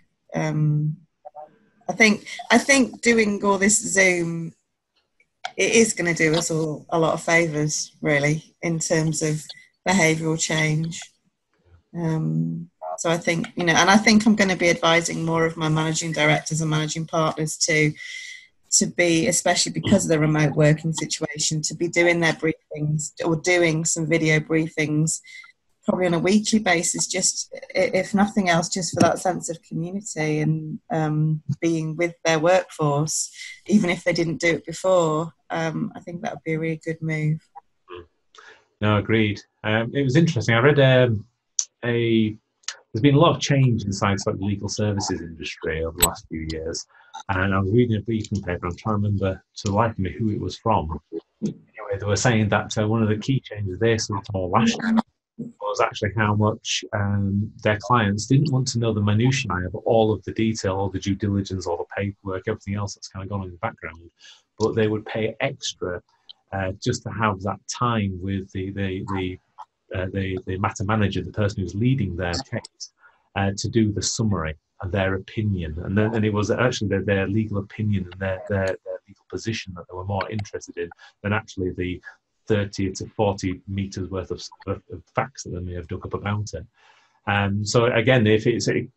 I think doing all this Zoom, it is going to do us all a lot of favours, really, in terms of behavioural change. So I think, and I think I'm going to be advising more of my managing directors and managing partners to be, especially because of the remote working situation, to be doing their briefings or doing some video briefings probably on a weekly basis, just if nothing else, just for that sense of community and being with their workforce, even if they didn't do it before. I think that would be a really good move. No, agreed. It was interesting. I read there's been a lot of change inside the legal services industry over the last few years, and I was reading a briefing paper. I'm trying to remember to the life of me who it was from. Anyway, they were saying that one of the key changes they saw last year was actually how much their clients didn't want to know the minutiae of all of the detail, all the due diligence, all the paperwork, everything else that's kind of gone on in the background, but they would pay extra just to have that time with the matter manager, the person who's leading their case, to do the summary and their opinion, and it was actually their legal opinion and their legal position that they were more interested in than actually the 30 to 40 meters worth of facts that they may have dug up about it. So again, it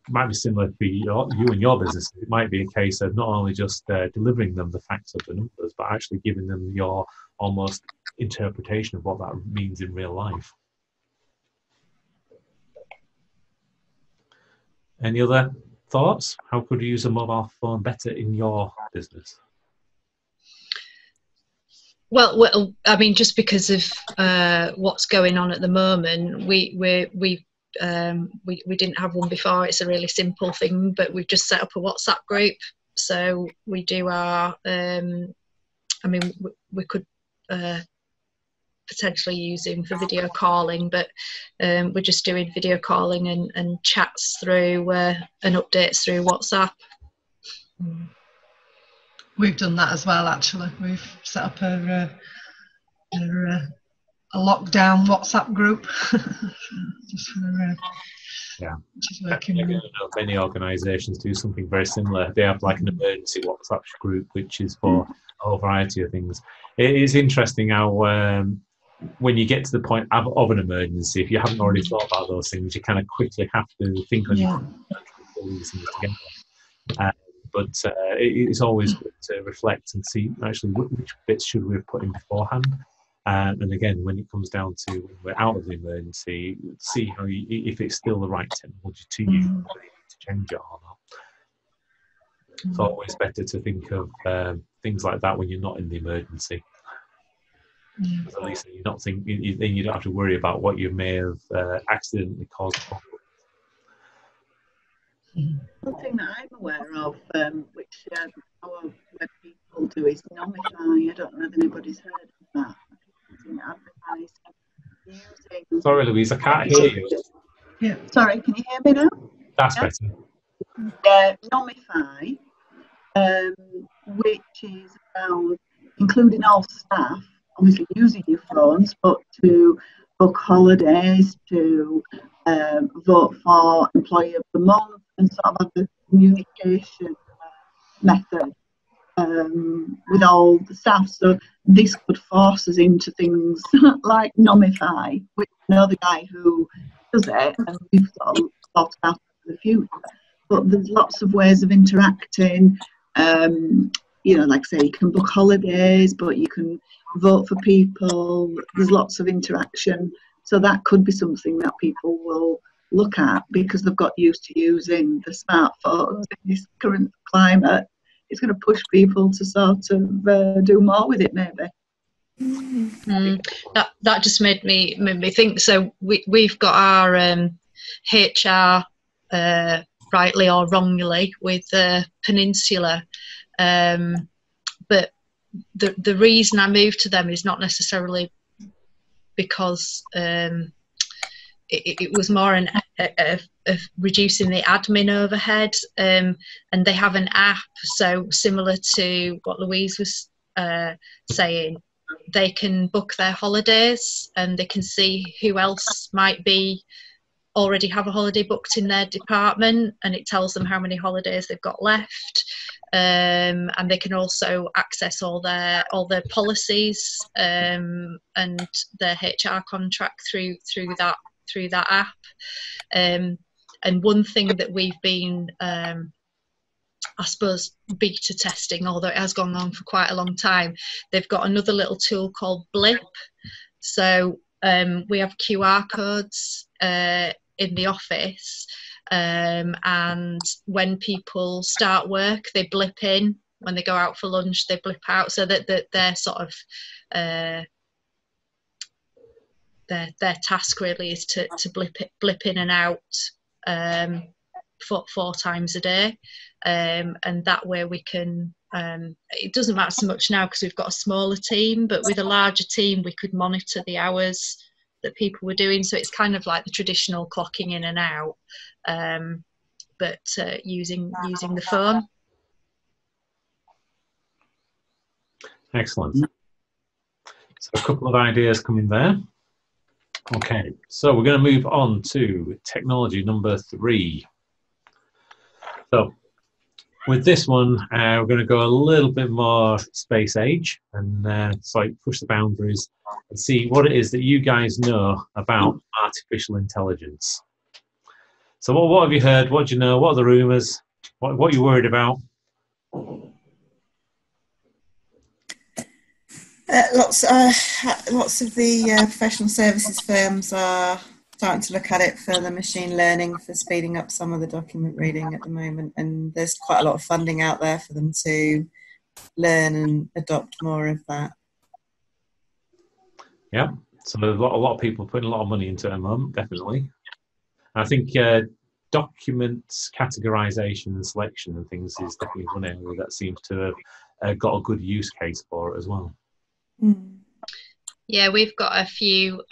might be similar for you and your business. It might be a case of not only just delivering them the facts of the numbers, but actually giving them your almost interpretation of what that means in real life. Any other thoughts? How could you use a mobile phone better in your business? Well, I mean, just because of what's going on at the moment, we didn't have one before. It's a really simple thing, but we've just set up a WhatsApp group. So we do our, we could potentially use Zoom for video calling, but we're just doing video calling and chats through and updates through WhatsApp. We've done that as well, actually. We've set up a lockdown WhatsApp group. Just for, yeah. Working. Many organisations do something very similar. They have like an emergency WhatsApp group, which is for a whole variety of things. It is interesting how when you get to the point of an emergency, if you haven't already thought about those things, you kind of quickly have to think on your pull these things together. But it's always good to reflect and see actually which bits should we have put in beforehand. And again, when it comes down to when we're out of the emergency, see how if it's still the right technology to use, to change it or not. It's always better to think of things like that when you're not in the emergency. At least you're not thinking, then you don't have to worry about what you may have accidentally caused. One thing that I'm aware of, which our web people do, is Nomify. I don't know if anybody's heard of that. It's in advertising using. Sorry, Louise, I can't hear you. Yeah. Sorry, can you hear me now? That's better. Nomify, which is around including all staff, obviously using your phones, but to book holidays, to vote for Employee of the Month, and sort of have the communication method with all the staff. So this could force us into things like Nomify, which I know the guy who does it, and we've sort of thought about it for the future. But there's lots of ways of interacting. You know, like I say, you can book holidays, but you can vote for people. There's lots of interaction. So that could be something that people will look at because they've got used to using the smartphones in this current climate. It's going to push people to sort of do more with it, maybe. That just made me think. So we've got our HR, rightly or wrongly, with Peninsula. But the reason I moved to them is not necessarily because it was more of reducing the admin overhead, and they have an app, so similar to what Louise was saying, they can book their holidays and they can see who else might already have a holiday booked in their department, and it tells them how many holidays they've got left, and they can also access all their policies and their HR contract through that app. And one thing that we've been I suppose beta testing, although it has gone on for quite a long time, they've got another little tool called Blip. So we have QR codes in the office, and when people start work, they blip in. When they go out for lunch, they blip out, so that they're sort of their task really is to blip in and out 4 times a day, and that way we can. It doesn't matter so much now because we've got a smaller team, but with a larger team, we could monitor the hours that people were doing. So it's kind of like the traditional clocking in and out, but using the phone. Excellent. So a couple of ideas coming there. Okay, so we're going to move on to technology number 3. So with this one, we're going to go a little bit more space age and push the boundaries and see what it is that you guys know about artificial intelligence. So what have you heard? What do you know? What are the rumours? What are you worried about? Lots of the professional services firms are starting to look at it for the machine learning, for speeding up some of the document reading at the moment, and there's quite a lot of funding out there for them to learn and adopt more of that. Yeah, so there's a lot of people putting a lot of money into it at the moment, definitely. I think documents categorization and selection and things is definitely one area that seems to have got a good use case for it as well. Yeah, we've got a few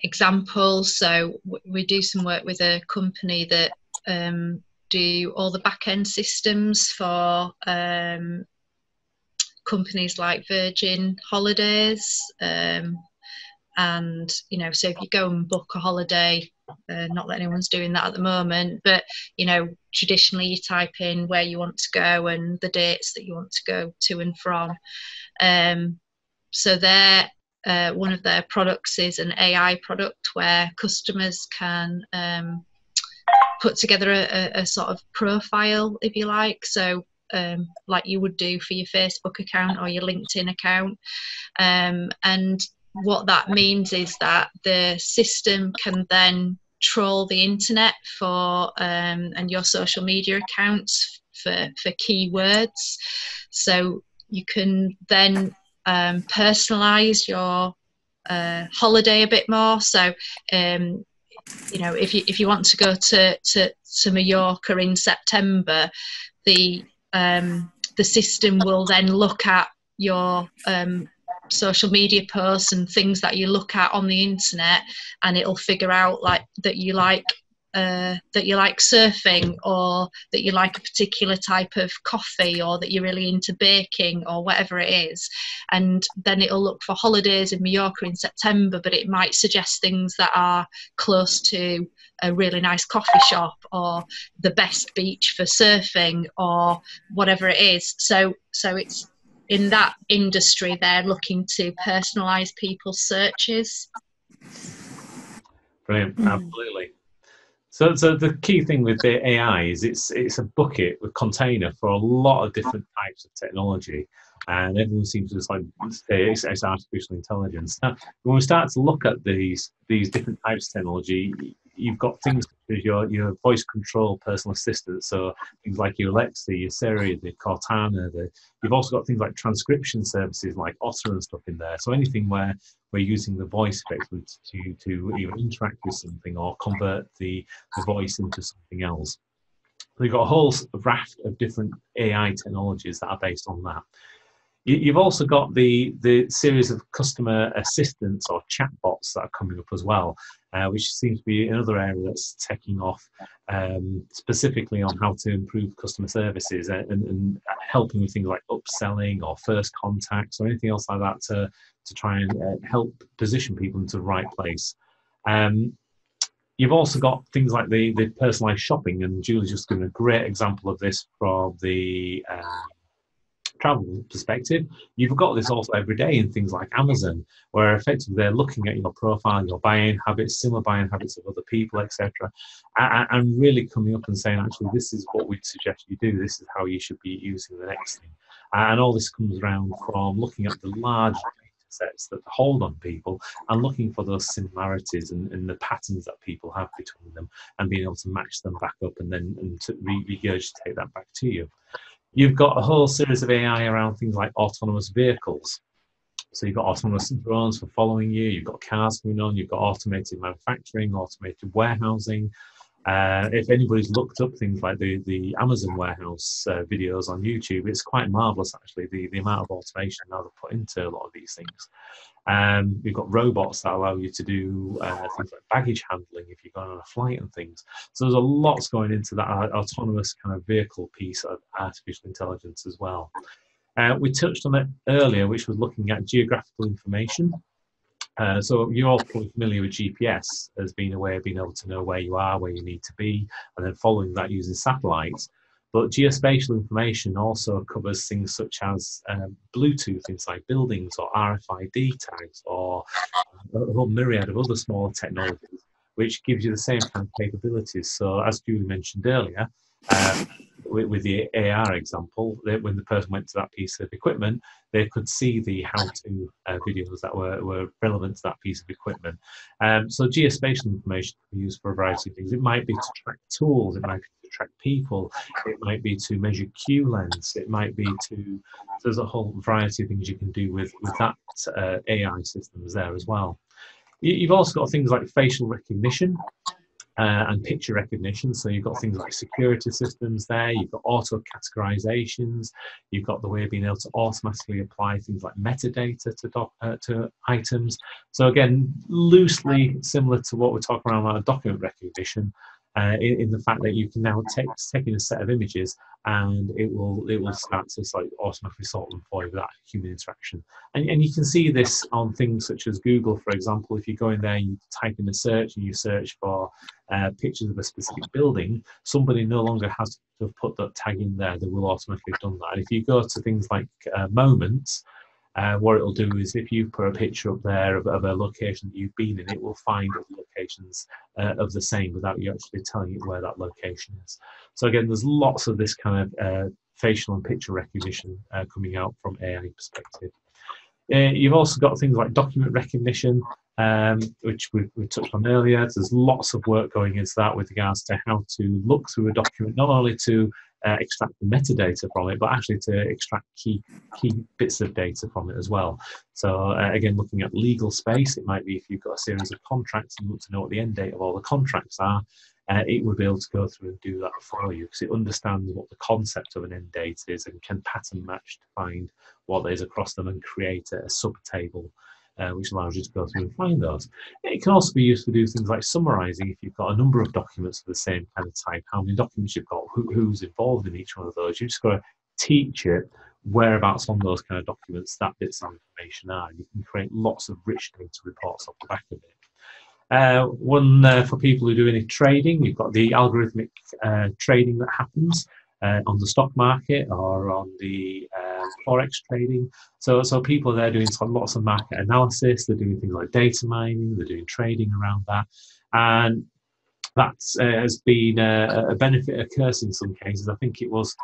examples. So we do some work with a company that do all the back-end systems for companies like Virgin Holidays, and you know, so if you go and book a holiday, not that anyone's doing that at the moment, but you know, traditionally you type in where you want to go and the dates that you want to go to and from. So they're one of their products is an AI product where customers can put together a sort of profile, if you like, so like you would do for your Facebook account or your LinkedIn account, and what that means is that the system can then troll the internet for and your social media accounts for keywords. So you can then personalize your holiday a bit more. So you know, if you want to go to Mallorca in September, the system will then look at your social media posts and things that you look at on the internet, and it'll figure out like that you like surfing, or that you like a particular type of coffee, or that you're really into baking, or whatever it is. And then it'll look for holidays in Mallorca in September, but it might suggest things that are close to a really nice coffee shop, or the best beach for surfing, or whatever it is. So it's in that industry, they're looking to personalize people's searches. Brilliant, absolutely. So the key thing with the AI is it's a bucket with container for a lot of different types of technology, and everyone seems to just like say it's artificial intelligence. Now, when we start to look at these different types of technology, you've got things such as your voice control personal assistant, so things like your Alexa, your Siri, the Cortana. You've also got things like transcription services like Otter and stuff in there. So anything where we're using the voice effectively to either interact with something or convert the voice into something else. We've got a whole raft of different AI technologies that are based on that. You've also got the series of customer assistants or chatbots that are coming up as well, which seems to be another area that's taking off, specifically on how to improve customer services and helping with things like upselling or first contacts or anything else like that to try and help position people into the right place. You've also got things like the personalised shopping, and Julie's just given a great example of this from the travel perspective. You've got this also every day in things like Amazon, where effectively they're looking at your profile, your buying habits, similar buying habits of other people, etc., and really coming up and saying, actually, this is what we'd suggest you do. This is how you should be using the next thing. And all this comes around from looking at the large data sets that hold on people and looking for those similarities and the patterns that people have between them, and being able to match them back up and then to regurgitate that back to you. You've got a whole series of AI around things like autonomous vehicles. So you've got autonomous drones for following you, you've got cars going on, you've got automated manufacturing, automated warehousing. If anybody's looked up things like the Amazon warehouse videos on YouTube, it's quite marvellous actually, the amount of automation now they've put into a lot of these things. We've got robots that allow you to do things like baggage handling if you're going on a flight and things. So there's a lot going into that autonomous kind of vehicle piece of artificial intelligence as well. We touched on it earlier, which was looking at geographical information. So you're all probably familiar with GPS as being a way of being able to know where you are, where you need to be, and then following that using satellites. But geospatial information also covers things such as Bluetooth inside buildings, or RFID tags, or a whole myriad of other smaller technologies, which gives you the same kind of capabilities. So as Julie mentioned earlier, with the AR example, when the person went to that piece of equipment, they could see the how-to videos that were relevant to that piece of equipment. So geospatial information can be used for a variety of things. It might be to track tools, it might be to track people, it might be to measure queue lengths, it might be to, there's a whole variety of things you can do with that AI systems there as well. You've also got things like facial recognition and picture recognition. So you've got things like security systems there, you've got auto categorizations, you've got the way of being able to automatically apply things like metadata to items. So again, loosely similar to what we're talking around like document recognition, in the fact that you can now take in a set of images and it will start to like automatically sort them for you without human interaction. And you can see this on things such as Google, for example. If you go in there and you type in a search and you search for pictures of a specific building, somebody no longer has to have put that tag in there. They will automatically have done that. And if you go to things like Moments, what it'll do is if you put a picture up there of a location that you've been in, it will find other locations of the same without you actually telling it where that location is. So again, there's lots of this kind of facial and picture recognition coming out from AI perspective. You've also got things like document recognition. which we touched on earlier. There's lots of work going into that with regards to how to look through a document, not only to extract the metadata from it, but actually to extract key bits of data from it as well. So again, looking at legal space, it might be if you've got a series of contracts and you want to know what the end date of all the contracts are, it would be able to go through and do that for you, because it understands what the concept of an end date is and can pattern match to find what there is across them and create a subtable, which allows you to go through and find those. It can also be used to do things like summarising. If you've got a number of documents of the same kind of type, how many documents you've got, who's involved in each one of those. You've just got to teach it whereabouts on those kind of documents that bits of information are. You can create lots of rich data reports off the back of it. One for people who do any trading, you've got the algorithmic trading that happens on the stock market or on the forex trading. So people there doing lots of market analysis. They're doing things like data mining. They're doing trading around that, and that has been a benefit, a curse in some cases. I think it was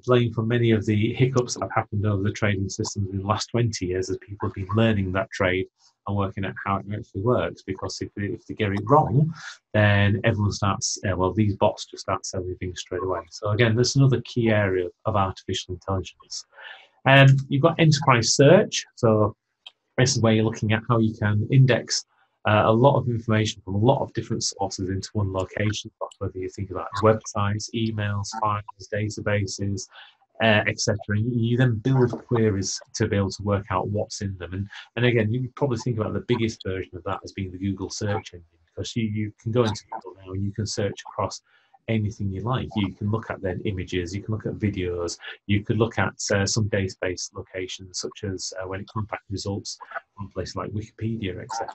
blamed for many of the hiccups that have happened over the trading systems in the last 20 years as people have been learning that trade and working out how it actually works. Because if they get it wrong, then everyone starts, these bots just start selling things straight away. So again, there's another key area of artificial intelligence. You've got enterprise search. So this is where you're looking at how you can index a lot of information from a lot of different sources into one location, whether you think about websites, emails, files, databases, etc. You then build queries to be able to work out what's in them. And again, you probably think about the biggest version of that as being the Google search engine, because you can go into Google now and you can search across anything you like. You can look at then images, you can look at videos, you could look at some database locations, such as when it comes back results from places like Wikipedia, etc.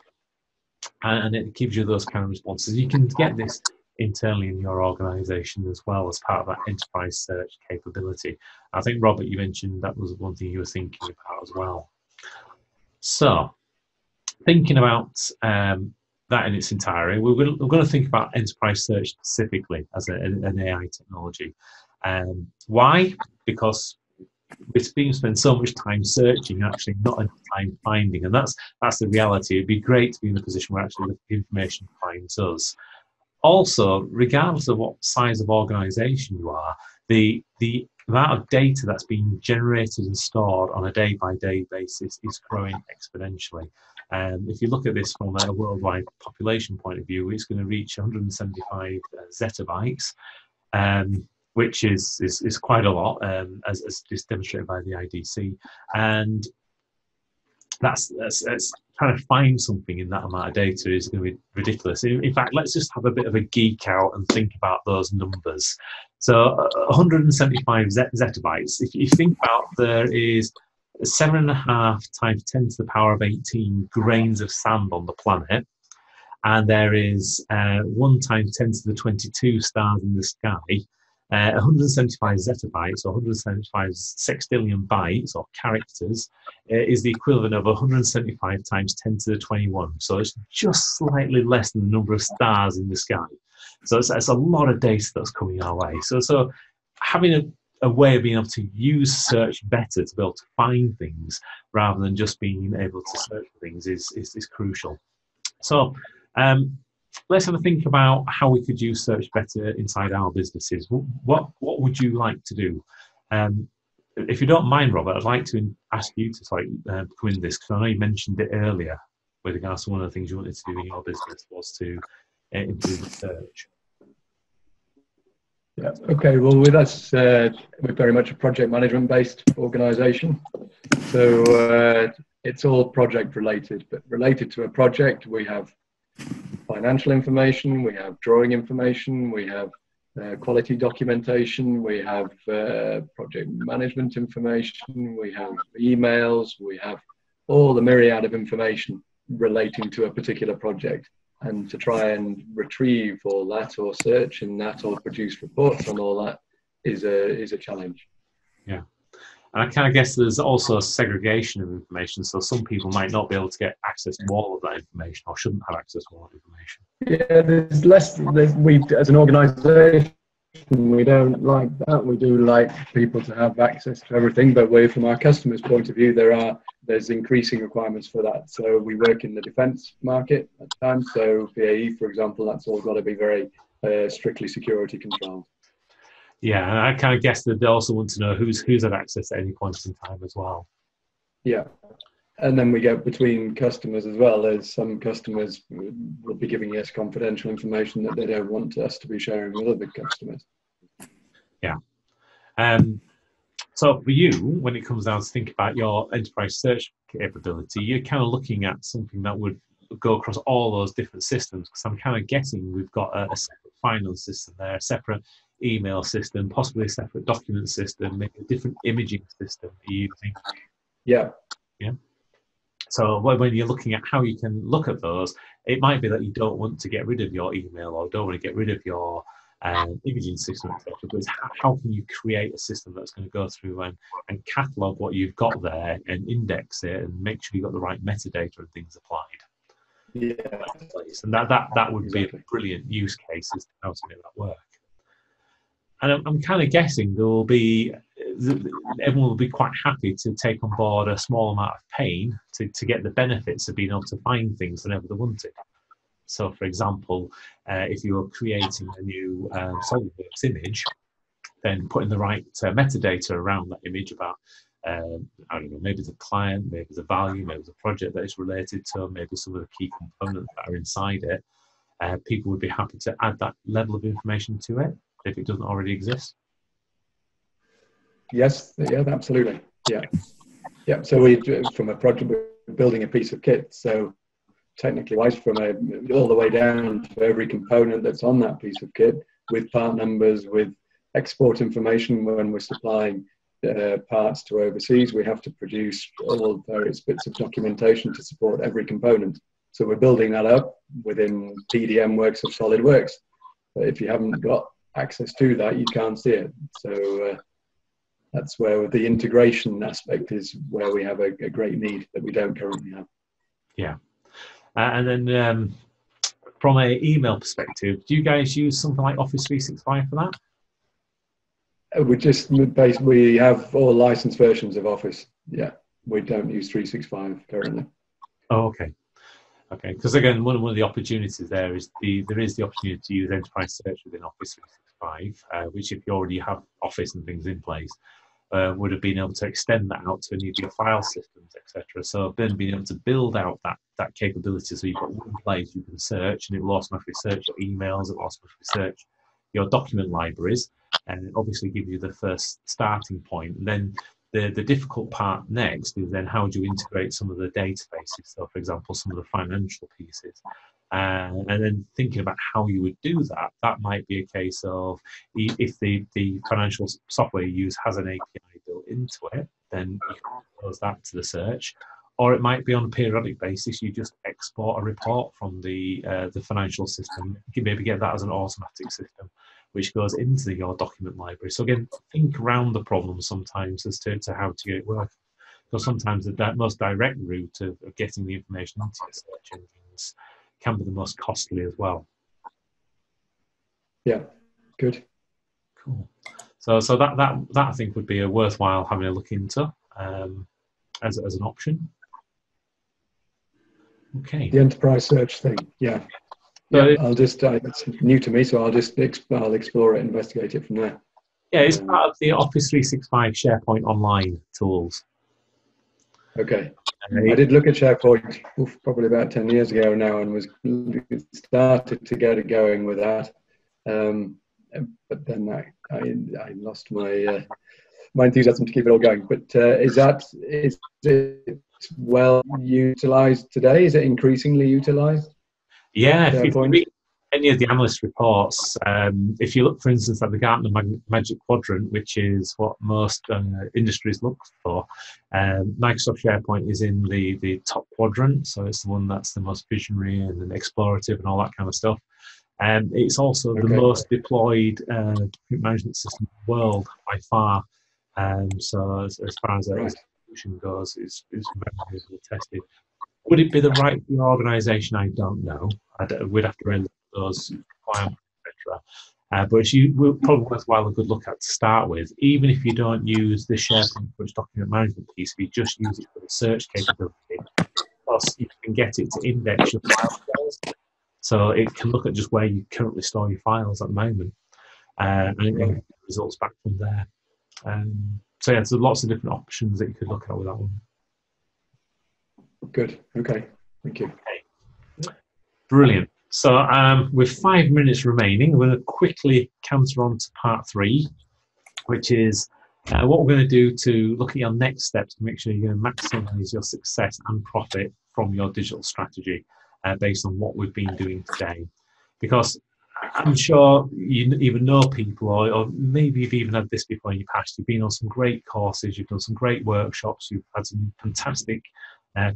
And it gives you those kind of responses. You can get this internally in your organisation as well as part of that enterprise search capability. I think, Robert, you mentioned that was one thing you were thinking about as well. So, thinking about that in its entirety, we're going to think about enterprise search specifically as an AI technology. Why? Because we're being spent so much time searching, actually not enough time finding, and that's the reality. It'd be great to be in a position where actually the information finds us. Also, regardless of what size of organisation you are, the amount of data that's being generated and stored on a day-by-day basis is growing exponentially. If you look at this from a worldwide population point of view, it's going to reach 175 zettabytes, which is quite a lot, as is demonstrated by the IDC. And that's trying to find something in that amount of data is going to be ridiculous. In fact, let's just have a bit of a geek out and think about those numbers. So 175 zettabytes, if you think about, there is 7.5 times 10 to the power of 18 grains of sand on the planet, and there is 1 times 10 to the 22 stars in the sky. 175 zettabytes, or 175 sextillion bytes, or characters, is the equivalent of 175 times 10 to the 21. So it's just slightly less than the number of stars in the sky. So it's a lot of data that's coming our way. So having a way of being able to use search better to be able to find things rather than just being able to search for things is crucial. So let's have a think about how we could use search better inside our businesses. What would you like to do? If you don't mind, Robert, I'd like to ask you to come in this, because I know you mentioned it earlier with regards to one of the things you wanted to do in your business was to improve search. Yeah. Okay. Well, with us, we're very much a project management-based organisation, so it's all project related. But related to a project, we have financial information, we have drawing information, we have quality documentation, we have project management information, we have emails, we have all the myriad of information relating to a particular project. And to try and retrieve all that, or search in that, or produce reports on all that is a challenge. Yeah. And I kind of guess there's also a segregation of information, so some people might not be able to get access to all of that information, or shouldn't have access to all that information. Yeah, there's less. We, as an organisation, we don't like that. We do like people to have access to everything, but from our customers' point of view, there's increasing requirements for that. So we work in the defence market at times. So BAE, for example, that's all got to be very strictly security controlled. Yeah, and I kind of guess that they also want to know who's had access at any point in time as well. Yeah. And then we get between customers as well. There's some customers will be giving us confidential information that they don't want us to be sharing with other customers. Yeah. So for you, when it comes down to think about your enterprise search capability, you're kind of looking at something that would go across all those different systems, because I'm kind of guessing we've got a separate finance system there, a separate email system, possibly a separate document system, maybe a different imaging system you're using. Yeah. Yeah. So when you're looking at how you can look at those, it might be that you don't want to get rid of your email or don't want to get rid of your imaging system, etc. But how can you create a system that's going to go through and catalog what you've got there and index it and make sure you've got the right metadata and things applied? Yeah. And that would be a brilliant use case as to how to make that work. And I'm kind of guessing everyone will be quite happy to take on board a small amount of pain to get the benefits of being able to find things whenever they wanted. So, for example, if you're creating a new SolidWorks image, then putting the right metadata around that image about, I don't know, maybe the client, maybe the value, maybe the project that it's related to, maybe some of the key components that are inside it, people would be happy to add that level of information to it if it doesn't already exist. Yes, yeah, absolutely. Yeah. Yeah. So from a project, we're building a piece of kit. So technically wise, all the way down to every component that's on that piece of kit, with part numbers, with export information when we're supplying parts to overseas, we have to produce all various bits of documentation to support every component. So we're building that up within PDM works of SolidWorks. But if you haven't got access to that, you can't see it. So that's where the integration aspect is where we have a great need that we don't currently have. Yeah. And then from an email perspective, do you guys use something like Office 365 for that? We have all licensed versions of Office. Yeah, we don't use 365 currently. Oh, okay. Okay, because again, one of the opportunities there is there is the opportunity to use enterprise search within Office 365, which if you already have Office and things in place, would have been able to extend that out to any of your file systems, etc. So then being able to build out that capability, so you've got one place you can search, and it will automatically search your emails, it will automatically search your document libraries, and it obviously give you the first starting point. And then the difficult part next is then how do you integrate some of the databases? So, for example, some of the financial pieces. And then thinking about how you would do that, that might be a case of if the financial software you use has an API built into it, then you can close that to the search. Or it might be on a periodic basis, you just export a report from the financial system. You can maybe get that as an automatic system, which goes into your document library. So again, think around the problem sometimes as to how to get it working. Because sometimes the most direct route of getting the information into your search engines can be the most costly as well. Yeah, good. Cool. So that I think would be a worthwhile having a look into as an option. Okay. The enterprise search thing, yeah. So yeah, it's new to me, so I'll explore it, investigate it from there. Yeah, it's part of the Office 365 SharePoint Online tools. Okay. I did look at SharePoint probably about 10 years ago now and started to get it going with that. But then I lost my enthusiasm to keep it all going. But is it well utilized today? Is it increasingly utilized? Yeah, if you read any of the analyst reports, if you look, for instance, at the Gartner Magic Quadrant, which is what most industries look for, Microsoft SharePoint is in the top quadrant, so it's the one that's the most visionary and explorative and all that kind of stuff. And it's also the most deployed document management system in the world by far. So as far as that solution goes, it's very, very well tested. Would it be the right for your organisation? I don't know. We'd have to run those requirements, etc. But it's probably worthwhile a good look at to start with, even if you don't use the SharePoint for its document management piece, if you just use it for the search capability, plus you can get it to index your file shares. So it can look at just where you currently store your files at the moment, and it can get results back from there. So yeah, there's lots of different options that you could look at with that one. Good. Okay. Thank you. Okay. Brilliant. So with 5 minutes remaining, we're going to quickly canter on to part 3, which is what we're going to do to look at your next steps to make sure you're going to maximise your success and profit from your digital strategy based on what we've been doing today. Because I'm sure you even know people, or maybe you've even had this before in your past. You've been on some great courses, you've done some great workshops, you've had some fantastic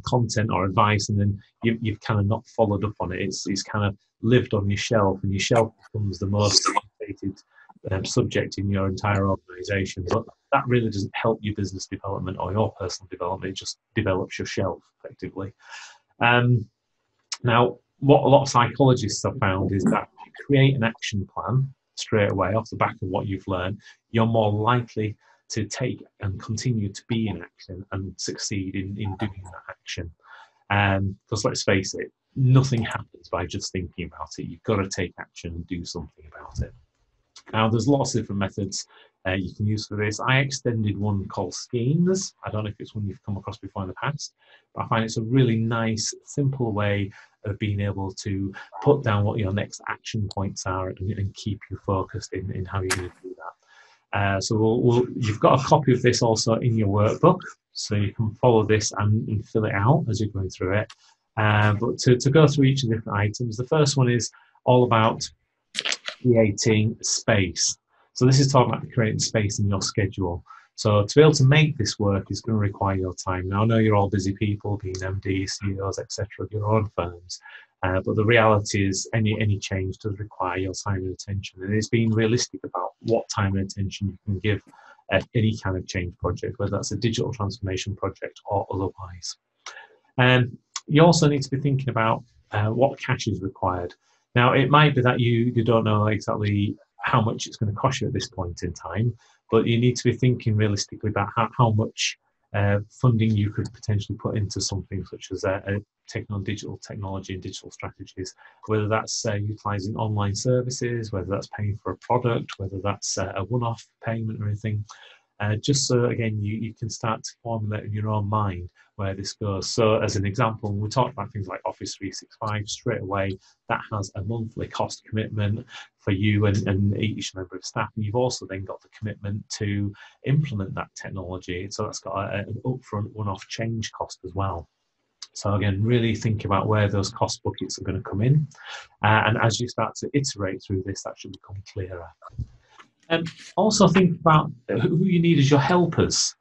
content or advice, and then you've kind of not followed up on it. It's kind of lived on your shelf, and your shelf becomes the most updated subject in your entire organisation. But that really doesn't help your business development or your personal development. It just develops your shelf effectively. Now, what a lot of psychologists have found is that if you create an action plan straight away off the back of what you've learned, you're more likely to take and continue to be in action and succeed in doing that action. Because let's face it, nothing happens by just thinking about it. You've got to take action and do something about it. Now, there's lots of different methods you can use for this. I extended one called schemes. I don't know if it's one you've come across before in the past, but I find it's a really nice, simple way of being able to put down what your next action points are and keep you focused in how you're going to do that. So you've got a copy of this also in your workbook, so you can follow this and fill it out as you're going through it. But to go through each of the different items, the first one is all about creating space. So this is talking about creating space in your schedule. So to be able to make this work is going to require your time. Now, I know you're all busy people, being MDs, CEOs, etc., of your own firms. But the reality is any change does require your time and attention. And it's being realistic about what time and attention you can give any kind of change project, whether that's a digital transformation project or otherwise. You also need to be thinking about what cash is required. Now, it might be that you don't know exactly how much it's going to cost you at this point in time, but you need to be thinking realistically about how much funding you could potentially put into something such as taking on digital technology and digital strategies, whether that's utilising online services, whether that's paying for a product, whether that's a one-off payment or anything. Just so, again, you can start to formulate in your own mind where this goes. So as an example, we talked about things like Office 365 straight away. That has a monthly cost commitment for you and each member of staff. And you've also then got the commitment to implement that technology. So that's got an upfront one-off change cost as well. So again, really think about where those cost buckets are going to come in. And as you start to iterate through this, that should become clearer. Also think about who you need as your helpers.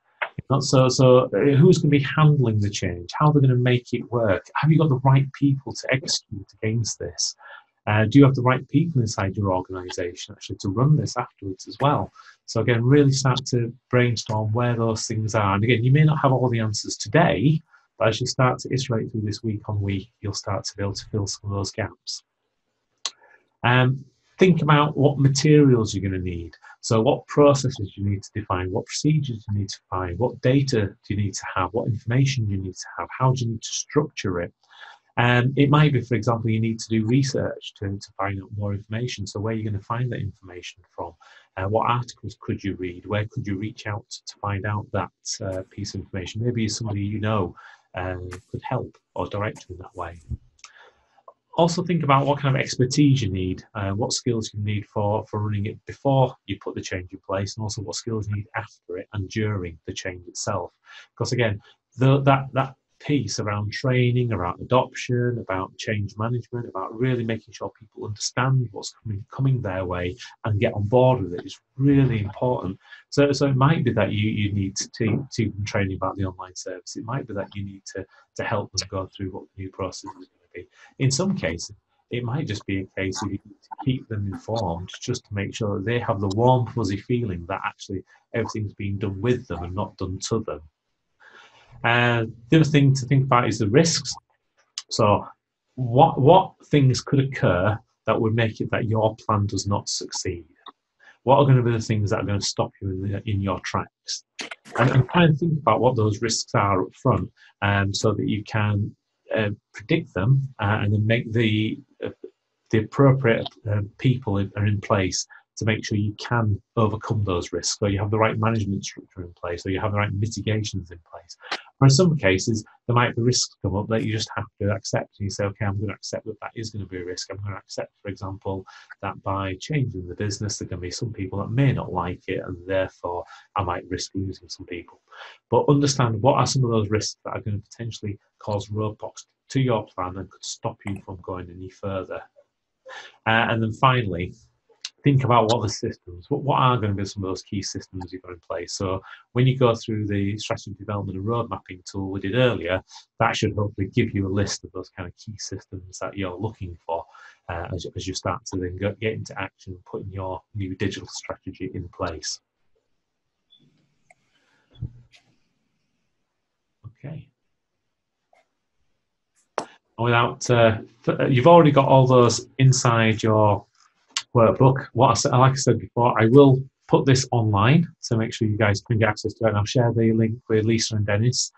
So who's going to be handling the change? How they're going to make it work? Have you got the right people to execute against this? Do you have the right people inside your organisation actually to run this afterwards as well? So again, really start to brainstorm where those things are. And again, you may not have all the answers today, but as you start to iterate through this week on week, you'll start to be able to fill some of those gaps. Think about what materials you're going to need. So what processes you need to define, what procedures you need to find, what data do you need to have, what information you need to have, how do you need to structure it. It might be, for example, you need to do research to find out more information. So where are you going to find that information from? What articles could you read? Where could you reach out to find out that piece of information? Maybe somebody you know could help or direct you in that way. Also think about what kind of expertise you need, what skills you need for running it before you put the change in place, and also what skills you need after it and during the change itself. Because again, that piece around training, around adoption, about change management, about really making sure people understand what's coming their way and get on board with it is really important. So it might be that you need to teach them training about the online service. It might be that you need to help them go through what the new process is going to be. In some cases, it might just be a case of you need to keep them informed just to make sure that they have the warm, fuzzy feeling that actually everything's being done with them and not done to them. The other thing to think about is the risks. So what things could occur that would make it that your plan does not succeed? What are going to be the things that are going to stop you in your tracks? And try and think about what those risks are up front, so that you can predict them and then make the appropriate people are in place to make sure you can overcome those risks, or you have the right management structure in place, or you have the right mitigations in place. Or in some cases, there might be risks come up that you just have to accept. And you say, okay, I'm going to accept that is going to be a risk. I'm going to accept, for example, that by changing the business, there can be some people that may not like it, and therefore I might risk losing some people. But understand what are some of those risks that are going to potentially cause roadblocks to your plan and could stop you from going any further. And then finally, think about what the systems, what are going to be some of those key systems you've got in place. So when you go through the strategy development and road mapping tool we did earlier, that should hopefully give you a list of those kind of key systems that you're looking for as you start to then get into action and putting your new digital strategy in place. Okay. Without, you've already got all those inside your workbook. Like I said before, I will put this online to make sure you guys can get access to it, and I'll share the link with Lisa and Dennis.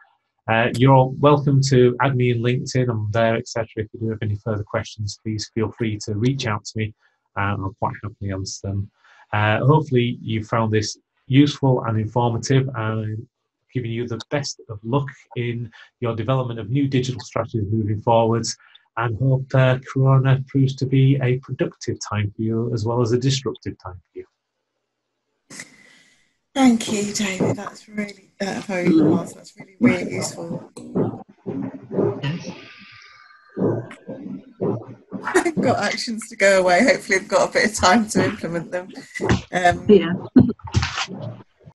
You're welcome to add me in LinkedIn. I'm there, etc. If you do have any further questions, please feel free to reach out to me, and I'll quite happily answer them. Hopefully you found this useful and informative, and giving you the best of luck in your development of new digital strategies moving forwards, and hope Corona proves to be a productive time for you as well as a disruptive time for you. Thank you, David. That's really that's really useful. I've got actions to go away. Hopefully, I've got a bit of time to implement them. Yeah.